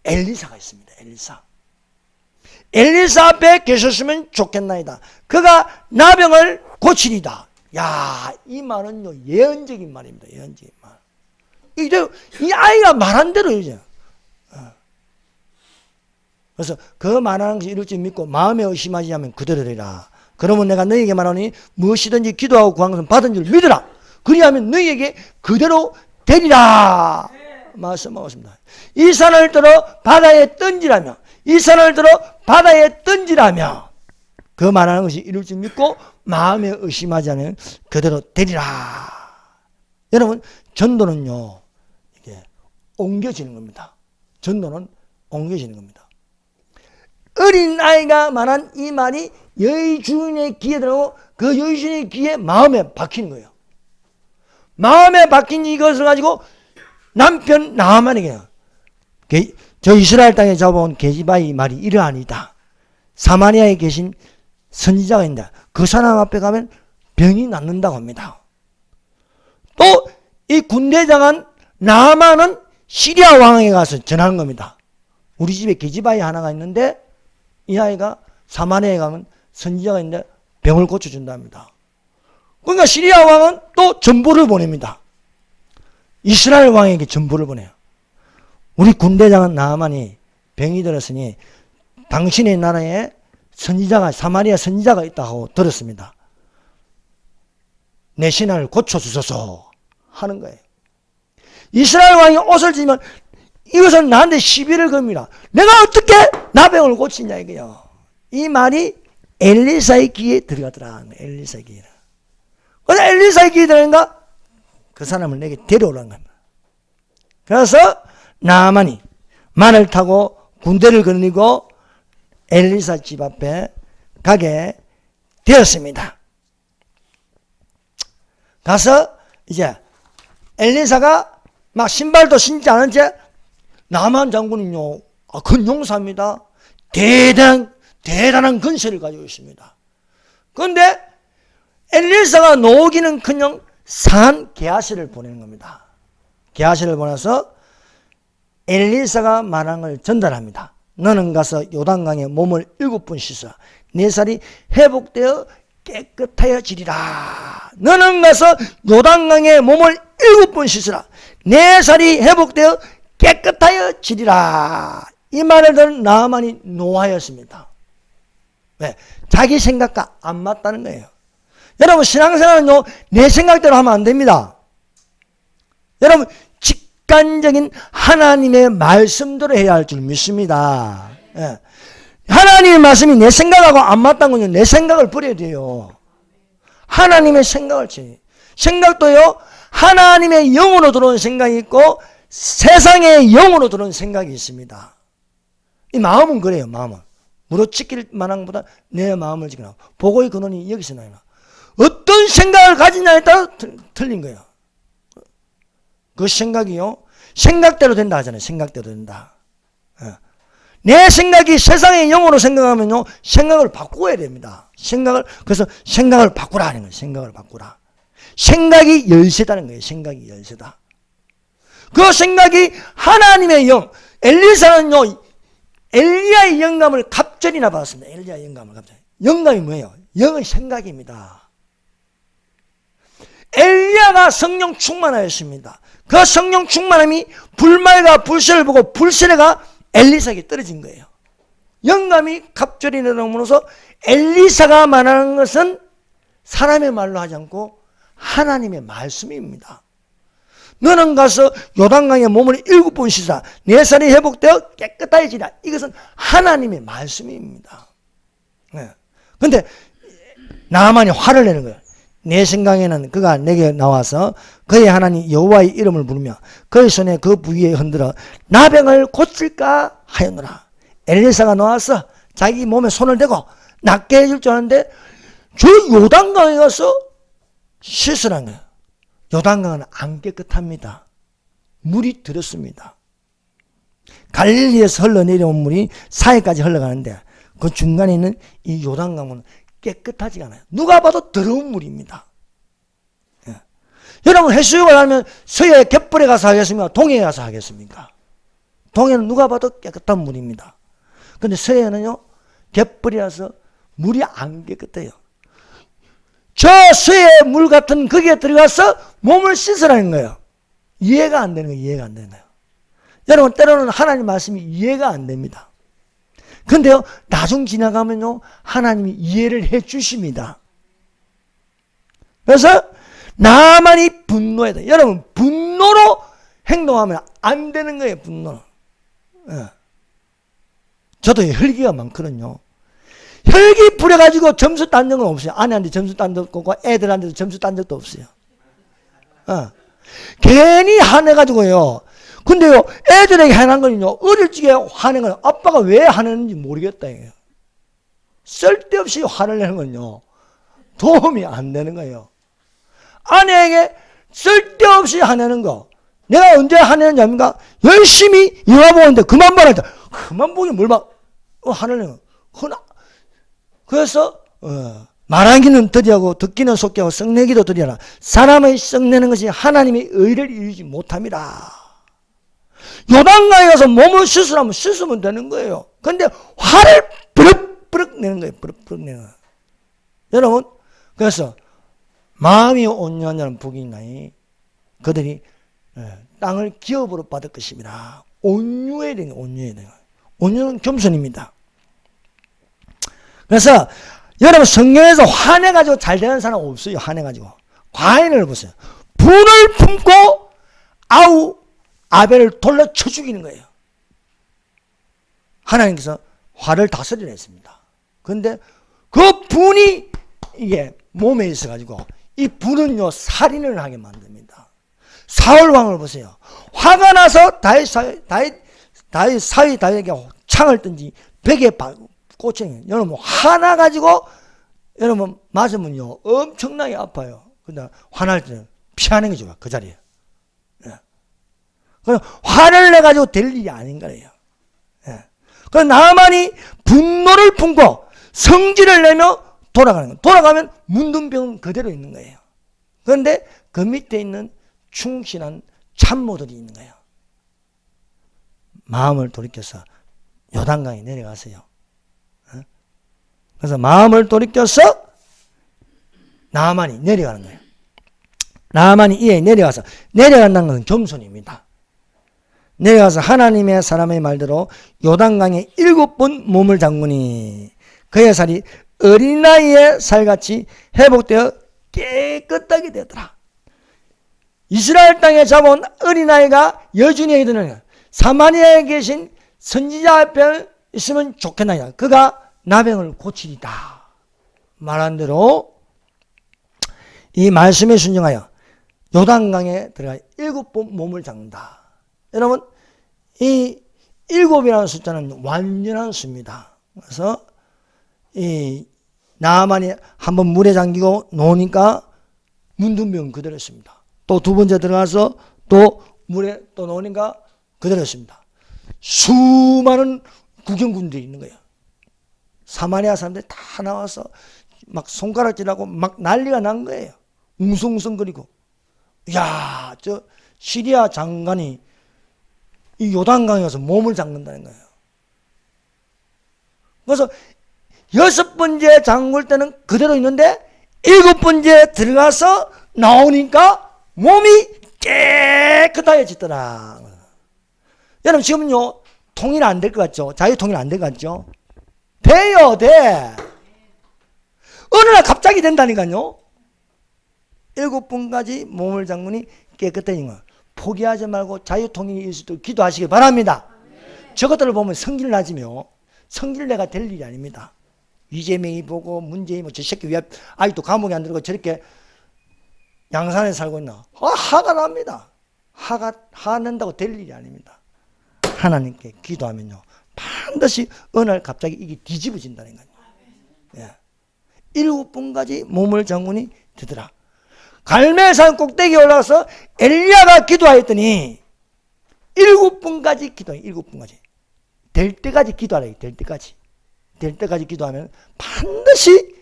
엘리사가 있습니다. 엘리사 앞에 계셨으면 좋겠나이다. 그가 나병을 고치리다. 야, 이 말은요, 예언적인 말입니다. 예언적인 말. 이제 이 아이가 말한 대로 이제. 그래서 그 말하는 것이 이룰 줄 믿고 마음에 의심하지 않으면 그대로 되리라. 그러면 내가 너희에게 말하니 무엇이든지 기도하고 구한 것은 받은 줄 믿으라. 그리하면 너희에게 그대로 되리라. 말씀하고 있습니다. 이 산을 들어 바다에 던지라며, 이 산을 들어 바다에 던지라며, 그 말하는 것이 이룰 줄 믿고 마음에 의심하지 않으면 그대로 되리라. 여러분, 전도는요, 이게 옮겨지는 겁니다. 전도는 옮겨지는 겁니다. 어린아이가 말한 이 말이 여의 주인의 귀에 들어가고 그 여의 주인의 귀에 마음에 박히는 거예요. 마음에 박힌 이것을 가지고 남편 나아만에게 저 이스라엘 땅에 잡아온 게지바의 말이 이러하니다. 사마리아에 계신 선지자가 있는데 그 사람 앞에 가면 병이 낫는다고 합니다. 또 이 군대장한 나아만은 시리아 왕에게 가서 전하는 겁니다. 우리 집에 게지바이 하나가 있는데 이 아이가 사마리아에 가면 선지자가 있는데 병을 고쳐준답니다. 그러니까 시리아 왕은 또 전보를 보냅니다. 이스라엘 왕에게 전보를 보내요. 우리 군대장은 나아만이 병이 들었으니 당신의 나라에 선지자가, 사마리아 선지자가 있다고 들었습니다. 내 신하를 고쳐주소서 하는 거예요. 이스라엘 왕이 옷을 지면 이것은 나한테 시비를 겁니다. 내가 어떻게 나병을 고치냐 이거요. 이 말이 엘리사의 귀에 들어가더라. 엘리사의 귀에. 그래서 엘리사의 귀에 들어가니까 그 사람을 내게 데려오라는 겁니다. 그래서 나아만이 말을 타고 군대를 거느리고 엘리사 집 앞에 가게 되었습니다. 가서 이제 엘리사가 막 신발도 신지 않은 채 나만 장군은요, 큰 용사입니다. 대단한 근세를 가지고 있습니다. 그런데 엘리사가 노기는 그냥 산 게하시를 보내는 겁니다. 게하시를 보내서 엘리사가 말한 걸 전달합니다. 너는 가서 요단강에 몸을 7번 씻어 네 살이 회복되어 깨끗하여지리라. 너는 가서 요단강에 몸을 7번 씻으라. 네 살이 회복되어 깨끗하여지리라. 이 말을 들은 나아만이 노하였습니다. 왜? 자기 생각과 안 맞다는 거예요. 여러분, 신앙생활은요, 내 생각대로 하면 안 됩니다. 여러분, 직관적인 하나님의 말씀대로 해야 할 줄 믿습니다. 예. 하나님의 말씀이 내 생각하고 안 맞다는 건요, 내 생각을 버려야 돼요. 하나님의 생각을 쳐요. 생각도요, 하나님의 영으로 들어온 생각이 있고 세상의 영으로 들어온 생각이 있습니다. 이 마음은 그래요. 마음은 무릇 지킬 만한 것보다 내 마음을 지키라. 보고의 근원이 여기서 나요. 어떤 생각을 가지냐에 따라 틀린 거예요. 그 생각이요, 생각대로 된다 하잖아요. 생각대로 된다. 내 생각이 세상의 영으로 생각하면요, 생각을 바꾸어야 됩니다. 그래서 생각을 바꾸라 하는 거예요. 생각을 바꾸라. 생각이 열쇠다는 거예요. 생각이 열쇠다. 그 생각이 하나님의 영. 엘리사는요, 엘리야의 영감을 갑절이나 받았습니다. 엘리야의 영감을 갑절. 영감이 뭐예요? 영의 생각입니다. 엘리야가 성령 충만하였습니다. 그 성령 충만함이 불말과 불세를 보고 불세례가 엘리사에게 떨어진 거예요. 영감이 갑절이 내려오면서 엘리사가 말하는 것은 사람의 말로 하지 않고 하나님의 말씀입니다. 너는 가서 요단강에 몸을 7번 씻어 네 살이 회복되어 깨끗해지라. 이것은 하나님의 말씀입니다. 그런데 나만이 화를 내는 거예요. 내 생각에는 그가 내게 나와서 그의 하나님 여호와의 이름을 부르며 그의 손에 그 부위에 흔들어 나병을 고칠까 하였노라. 엘리사가 나와서 자기 몸에 손을 대고 낫게 해줄 줄 알았는데 저 요단강에 가서 씻으라는 거예요. 요단강은 안 깨끗합니다. 물이 더럽습니다. 갈릴리에서 흘러내려온 물이 사해까지 흘러가는데 그 중간에 있는 이 요단강은 깨끗하지가 않아요. 누가 봐도 더러운 물입니다. 예. 여러분 해수욕을 하면 서해 갯벌에 가서 하겠습니까? 동해에 가서 하겠습니까? 동해는 누가 봐도 깨끗한 물입니다. 그런데 서해는요 갯벌이라서 물이 안 깨끗해요. 저 서해 물 같은 거기에 들어가서 몸을 씻으라는 거예요. 이해가 안 되는 거예요. 이해가 안 되는 거예요. 여러분 때로는 하나님 말씀이 이해가 안 됩니다. 근데요 나중 지나가면요 하나님이 이해를 해 주십니다. 그래서 나만이 분노해야 돼. 여러분 분노로 행동하면 안 되는 거예요. 분노로. 예. 저도 혈기가 많거든요. 혈기 부려가지고 점수 딴 적은 없어요. 아내한테 점수 딴 적도 없고 애들한테도 점수 딴 적도 없어요. 괜히 화내가지고요. 근데요 애들에게 화난 거는요 어릴 적에 화낸 건 아빠가 왜 화내는지 모르겠다 이거예요. 쓸데없이 화를 내는 건요 도움이 안 되는 거예요. 아내에게 쓸데없이 화내는 거 내가 언제 화내는지 압니까? 열심히 영화 보는데 그만 보라. 그만 보기 뭘 막 화내는 거. 그래서 말하기는 더디하고 듣기는 속게 하고 썩내기도 더디하라. 사람의 썩내는 것이 하나님의 의를 이루지 못합니다. 요단강에 가서 몸을 씻으라면 씻으면 되는 거예요. 그런데 화를 버럭버럭 내는 거예요. 버럭버럭 내는 거예요. 여러분 그래서 마음이 온유한 자는 복이 있나니 그들이 땅을 기업으로 받을 것입니다. 온유해야 되는 거예요. 온유해야 되는 거예요. 온유는 겸손입니다. 그래서 여러분 성경에서 화내가지고 잘 되는 사람 없어요. 화내가지고. 과인을 보세요. 불을 품고 아벨을 돌려쳐 죽이는 거예요. 하나님께서 화를 다스리라 했습니다. 그런데 그 분이 이게 몸에 있어가지고 이 분은요 살인을 하게 만듭니다. 사울 왕을 보세요. 화가 나서 다윗에게 창을 던지 벽에 꽂혀요. 여러분 화나 가지고 여러분 맞으면요 엄청나게 아파요. 근데 화날 때는 피하는 게 좋아. 그 자리에. 그럼 화를 내 가지고 될 일이 아닌 거예요. 그럼 나만이 분노를 품고 성질을 내며 돌아가는 거예요. 돌아가면 문둥병은 그대로 있는 거예요. 그런데 그 밑에 있는 충실한 참모들이 있는 거예요. 마음을 돌이켜서 요단강에 내려가세요. 그래서 마음을 돌이켜서 나만이 내려가는 거예요. 나만이 이에 내려가서 내려간다는 것은 겸손입니다. 내려가서 하나님의 사람의 말대로 요단강에 7번 몸을 담그니 그의 살이 어린아이의 살같이 회복되어 깨끗하게 되었더라. 이스라엘 땅에 잡아온 어린아이가 여준이에게 드는 사마리아에 계신 선지자 앞에 있으면 좋겠나요? 그가 나병을 고치리다. 말한 대로 이 말씀에 순종하여 요단강에 들어가 7번 몸을 담는다. 여러분 이 7이라는 숫자는 완전한 수입니다. 그래서 이 나만이 한번 물에 잠기고 놓으니까 문둥병 그대로 있습니다. 또 두 번째 들어가서 또 물에 또 놓으니까 그대로 있습니다. 수많은 구경꾼들이 있는 거예요. 사마리아 사람들이 다 나와서 막 손가락질하고 막 난리가 난 거예요. 웅성웅성거리고. 이야, 저 시리아 장관이 이 요단강에 가서 몸을 잠근다는 거예요. 그래서 6번째 잠글 때는 그대로 있는데 7번째 들어가서 나오니까 몸이 깨끗해지더라. 여러분 지금요 통일 안 될 것 같죠? 자유 통일 안 될 것 같죠? 돼요, 돼. 어느 날 갑자기 된다니까요. 7번까지 몸을 잠그니 깨끗해진 거예요. 포기하지 말고 자유 통일이 있을 수 있도록 기도하시기 바랍니다. 저것들을 보면 성질 나지며 성질 내가 될 일이 아닙니다. 이재명이 보고 문재인이 뭐 저 새끼 왜 아직도 감옥에 안 들어가 저렇게 양산에 살고 있나? 화가 납니다. 화낸다고 될 일이 아닙니다. 하나님께 기도하면요 반드시 어느 날 갑자기 이게 뒤집어진다는 거예요. 예. 7번까지 몸을 장군이 되더라. 갈멜산 꼭대기에 올라가서 엘리야가 기도하였더니 7번까지 기도해. 7번까지 될 때까지 기도하라. 될 때까지 기도하면 반드시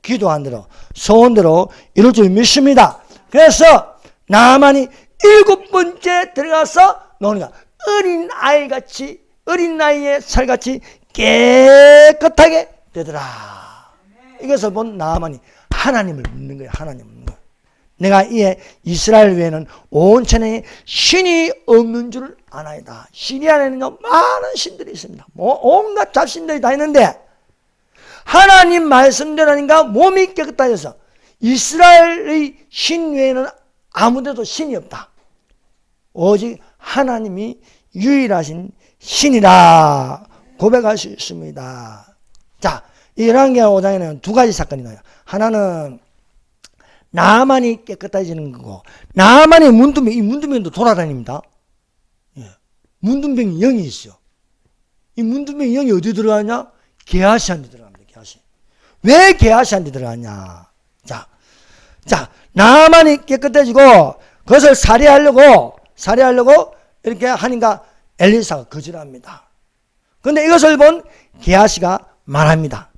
기도한 대로 소원대로 이룰 줄 믿습니다. 그래서 나만이 7번째 들어가서 노니까 어린 나이에 살같이 깨끗하게 되더라. 이것을 본 나만이 하나님을 믿는 거예요. 하나님을 믿는 거예요. 내가 이에 이스라엘 외에는 온 천하에 신이 없는 줄을 아나이다. 시리아에는요 많은 신들이 있습니다. 온갖 잡신들이 다 있는데 하나님 말씀대로니까 몸이 깨끗해져서 이스라엘의 신 외에는 아무데도 신이 없다. 오직 하나님이 유일하신 신이라 고백할 수 있습니다. 자, 이 열왕기하 5장에는 두 가지 사건이 나요. 하나는 나만이 깨끗해지는 거고, 나만이 문둥병, 이 문둥병도 돌아다닙니다. 예. 문둥병 영이 있어요. 이 문둥병 영이 어디 들어가냐? 게하시한테 들어갑니다. 게하시. 왜 게하시한테 들어가냐? 자, 나만이 깨끗해지고 그것을 살해하려고 이렇게 하니까 엘리사가 거절합니다. 그런데 이것을 본 게하시가 말합니다.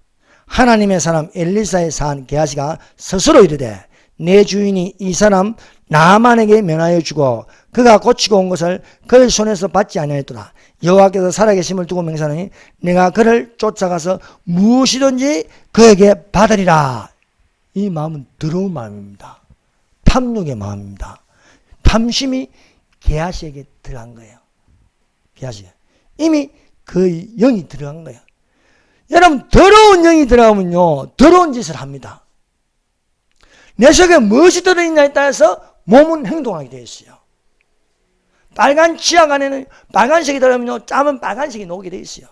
하나님의 사람 엘리사의 사한 게하시가 스스로 이르되 내 주인이 이 사람 나만에게 면하여 주고 그가 고치고 온 것을 그의 손에서 받지 아니하였도다. 여호와께서 살아계심을 두고 맹세하니 내가 그를 쫓아가서 무엇이든지 그에게 받으리라. 이 마음은 더러운 마음입니다. 탐욕의 마음입니다. 탐심이 게하시에게 들어간 거예요. 게하시 이미 그 영이 들어간 거예요. 여러분 더러운 영이 들어가면요 더러운 짓을 합니다. 내 속에 무엇이 들어있냐에 따라서 몸은 행동하게 되어 있어요. 빨간 치약 안에는 빨간색이 들어가면요 짬은 빨간색이 녹게 되어 있어요.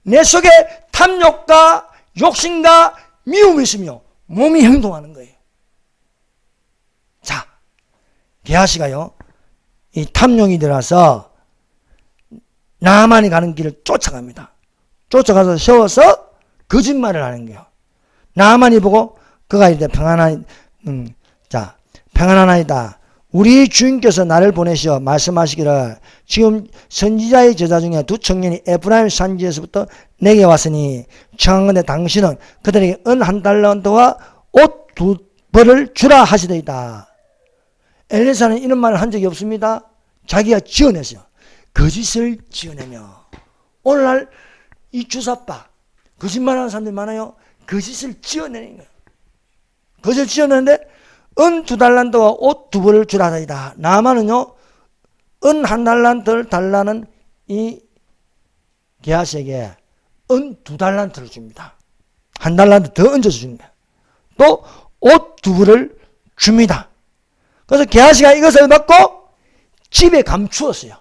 내 속에 탐욕과 욕심과 미움이 있으며 몸이 행동하는 거예요. 자, 게하시가요 이 탐욕이 들어서 나만이 가는 길을 쫓아갑니다. 쫓아가서 세워서 거짓말을 하는 거예요. 나만이 보고 그가 이제 평안하나이다. 우리 주인께서 나를 보내시어 말씀하시기를 지금 선지자의 제자 중에 두 청년이 에프라임 산지에서부터 내게 왔으니 청하건대 당신은 그들에게 은 1달란트와 옷 2벌을 주라 하시되이다. 엘리사는 이런 말을 한 적이 없습니다. 자기가 지어냈어요. 거짓을 지어내며 오늘날 이 주사빠 거짓말하는 사람들이 많아요. 거짓을 지어내는 거예요. 거짓을 지어내는데 은 2달란트와 옷 2벌을 주라 하시다. 나만은요 은 1달란트를 달라는 이 게하시에게 은 2달란트를 줍니다. 1달란트 더 얹어서 줍니다. 또 옷 2벌을 줍니다. 그래서 게하시가 이것을 받고 집에 감추었어요.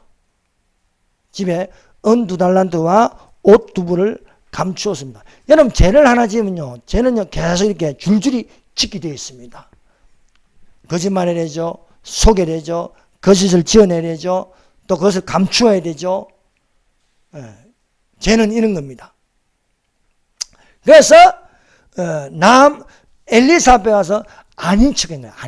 집에 은 2달란트와 옷 2벌을 감추었습니다. 여러분 죄를 하나 지으면요 죄는요 계속 이렇게 줄줄이 짓게 되어 있습니다. 거짓말을 해야죠. 속여야 되죠. 거짓을 지어내야죠. 또 그것을 감추어야 되죠. 예, 죄는 이런 겁니다. 그래서 엘리사 앞에 가서 아닌 척 했는 거예요.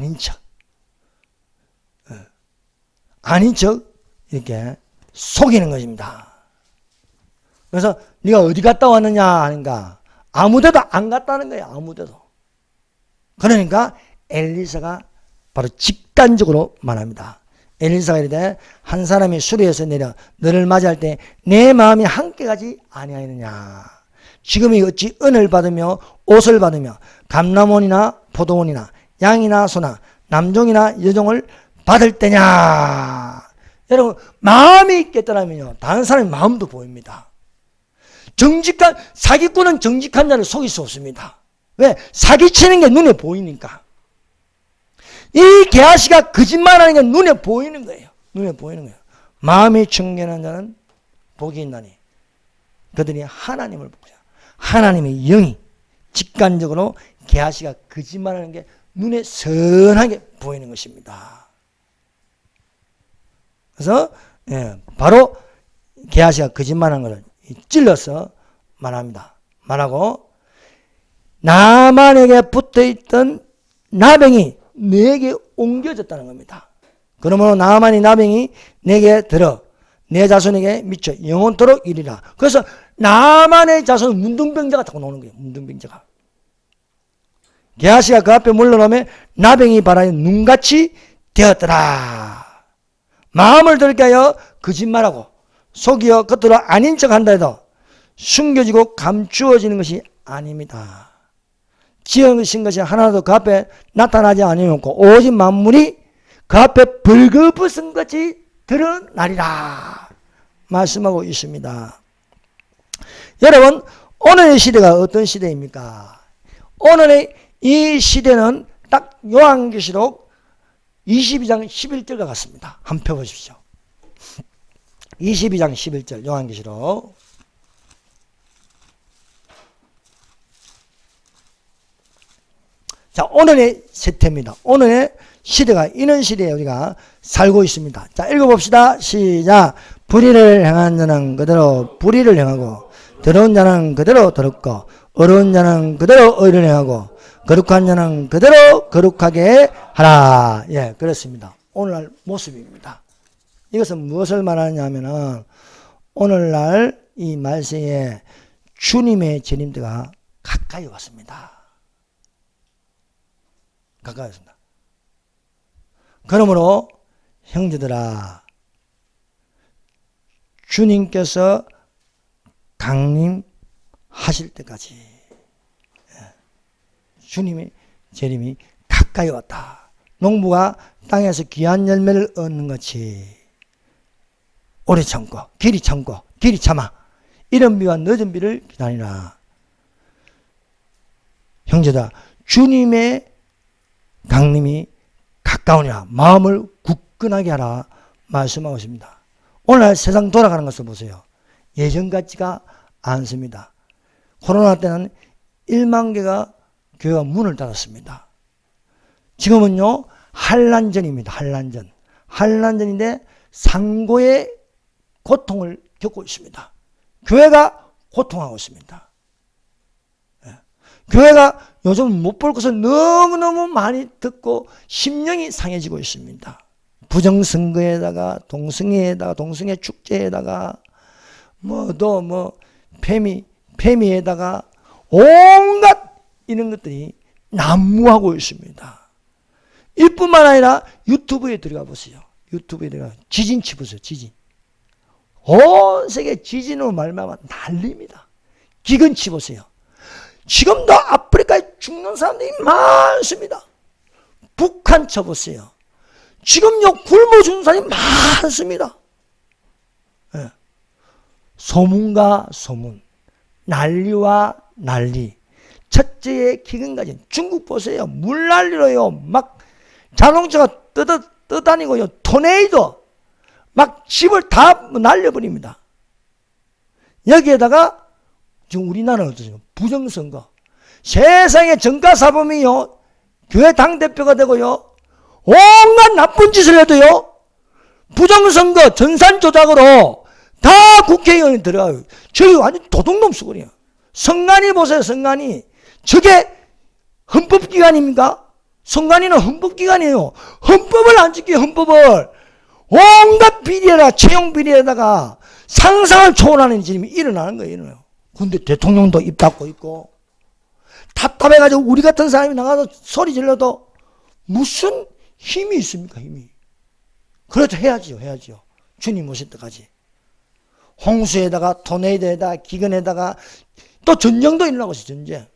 아닌 척 이렇게 속이는 것입니다. 그래서 네가 어디 갔다 왔느냐 하니까 아무데도 안 갔다는 거예요. 아무데도. 그러니까 엘리사가 바로 직단적으로 말합니다. 엘리사가 이르되 한 사람이 수리에서 내려 너를 맞이할 때 내 마음이 함께 가지 아니하느냐. 지금이 어찌 은을 받으며 옷을 받으며 감람원이나 포도원이나 양이나 소나 남종이나 여종을 받을 때냐. 여러분 마음이 깨끗하면요 다른 사람의 마음도 보입니다. 사기꾼은 정직한 자를 속일 수 없습니다. 왜? 사기치는 게 눈에 보이니까. 이 게하시가 거짓말하는 게 눈에 보이는 거예요. 눈에 보이는 거예요. 마음이 청결한 자는 복이 있나니 그들이 하나님을 보자. 하나님의 영이 직관적으로 게하시가 거짓말하는 게 눈에 선하게 보이는 것입니다. 그래서 바로 게하시가 거짓말하는 것을 찔러서 말하고 나만에게 붙어있던 나병이 내게 옮겨졌다는 겁니다. 그러므로 나만이 나병이 내게 들어 내 자손에게 미쳐 영원토록 이리라. 그래서 나만의 자손은 문둥병자가 자꾸 나오는 거예요. 문둥병자가. 게하시가 그 앞에 물러나면 나병이 바라에 눈같이 되었더라. 마음을 들게 하여 거짓말하고 속이어 겉으로 아닌 척한다 해도 숨겨지고 감추어지는 것이 아닙니다. 지으신 것이 하나도 그 앞에 나타나지 아니었고 오직 만물이 그 앞에 벌거벗은 것이 드러나리라 말씀하고 있습니다. 여러분, 오늘의 시대가 어떤 시대입니까? 오늘의 이 시대는 딱 요한계시록 22장 11절과 같습니다. 한번 펴보십시오. 22장 11절 요한계시록. 자, 오늘의 세태입니다. 오늘의 시대가 이런 시대에 우리가 살고 있습니다. 자, 읽어봅시다. 시작. 불의를 행한 자는 그대로 불의를 행하고 더러운 자는 그대로 더럽고 어려운 자는 그대로 의를 행하고 거룩한 자는 그대로 거룩하게 하라. 예, 그렇습니다. 오늘날 모습입니다. 이것은 무엇을 말하냐면은 오늘날 이 말세에 주님의 재림 때가 가까이 왔습니다. 가까이 왔습니다. 그러므로 형제들아, 주님께서 강림하실 때까지 주님의 재림이 가까이 왔다. 농부가 땅에서 귀한 열매를 얻는 것이 오래 참고 길이 참고 길이 참아 이른 비와 늦은 비를 기다리라. 형제다, 주님의 강림이 가까우니라. 마음을 굳건하게 하라 말씀하고 있습니다. 오늘 세상 돌아가는 것을 보세요. 예전 같지가 않습니다. 코로나 때는 1만 개가 교회가 문을 닫았습니다. 지금은요 한란전입니다. 한란전인데 상고의 고통을 겪고 있습니다. 교회가 고통하고 있습니다. 교회가 요즘 못 볼 것을 너무너무 많이 듣고 심령이 상해지고 있습니다. 부정선거에다가 동성애 축제에다가 페미에다가 온갖 이런 것들이 난무하고 있습니다. 이뿐만 아니라 유튜브에 들어가 보세요. 유튜브에 들어가 지진 치보세요. 지진. 온 세계 지진으로 말미암아 난립니다. 기근 치보세요. 지금도 아프리카에 죽는 사람들이 많습니다. 북한 쳐보세요. 지금요 굶어 죽는 사람이 많습니다. 네. 소문과 소문, 난리와 난리. 첫째의 기근까지 중국 보세요. 물난리로요 막 자동차가 떠다니고요 토네이도 막 집을 다 날려버립니다. 여기에다가 지금 우리나라는 어떠세요? 부정선거. 세상에 정가사범이요 교회 당대표가 되고요 온갖 나쁜 짓을 해도요 부정선거 전산조작으로 다 국회의원이 들어가요. 저희 완전 도둑놈 수거리야. 선관위 보세요. 선관위. 저게 헌법기관입니까? 선관위는 헌법기관이에요. 헌법을 안 지켜요. 헌법을. 온갖 비리에다가 채용 비리에다가 상상을 초월하는 일이 일어나는 거예요. 일어나요. 근데 대통령도 입 닫고 있고 답답해가지고 우리 같은 사람이 나가서 소리 질러도 무슨 힘이 있습니까? 힘이. 그래도 해야지요. 주님 오실 때까지. 홍수에다가 토네이도에다가 기근에다가 또 전쟁도 일어나고 있어요. 전쟁.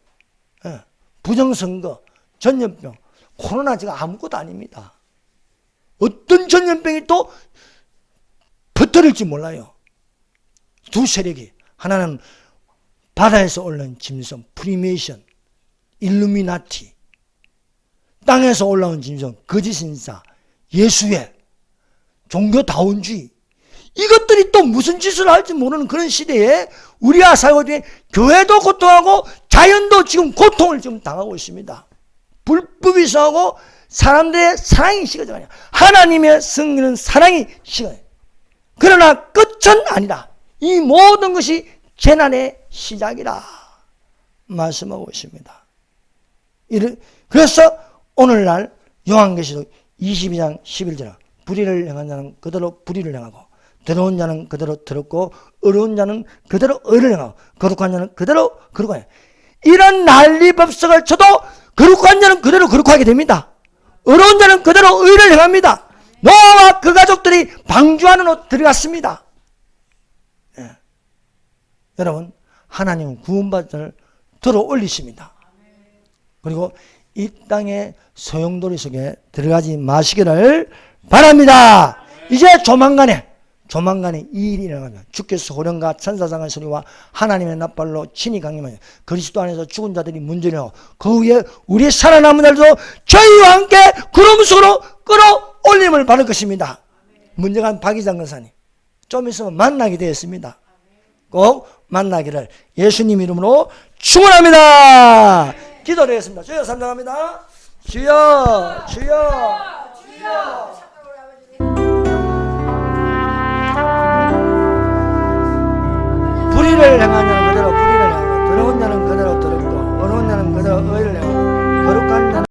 예. 부정선거, 전염병, 코로나 지금 아무것도 아닙니다. 어떤 전염병이 또 퍼뜨릴지 몰라요. 두 세력이. 하나는 바다에서 올라온 짐승, 프리메이션, 일루미나티. 땅에서 올라온 짐승, 거짓신사, 예수회, 종교다원주의. 이것들이 또 무슨 짓을 할지 모르는 그런 시대에 우리가 살고 있는 교회도 고통하고 자연도 지금 고통을 지금 당하고 있습니다. 불법이 있어하고 사람들의 사랑이 식어져가냐. 하나님의 승리는 사랑이 식어요. 그러나 끝은 아니다. 이 모든 것이 재난의 시작이라 말씀하고 있습니다. 그래서 오늘날 요한계시록 22장 11절 불의를 행한 자는 그대로 불의를 행하고 더러운 자는 그대로 더럽고 어려운 자는 그대로 의를 행하고 거룩한 자는 그대로 거룩하게. 이런 난리법석을 쳐도 거룩한 자는 그대로 거룩하게 됩니다. 어려운 자는 그대로 의를 행합니다. 노아와 그 가족들이 방주 안으로 들어갔습니다. 예. 여러분, 하나님은 구원받을 들어 올리십니다. 그리고 이 땅의 소용돌이 속에 들어가지 마시기를 바랍니다. 이제 조만간에 이 일이 일어나면 주께서 호령과 천사장의 소리와 하나님의 낫발로 친히 강림하여 그리스도 안에서 죽은 자들이 문제하고 그 위에 우리 살아남은 자들도 저희와 함께 구름 속으로 끌어올림을 받을 것입니다. 문제가 박이장 권사님 좀 있으면 만나게 되었습니다. 꼭 만나기를 예수님 이름으로 축원합니다. 기도드리겠습니다. 주여 삼장합니다. 주여 주여 주여. 불의를 행하는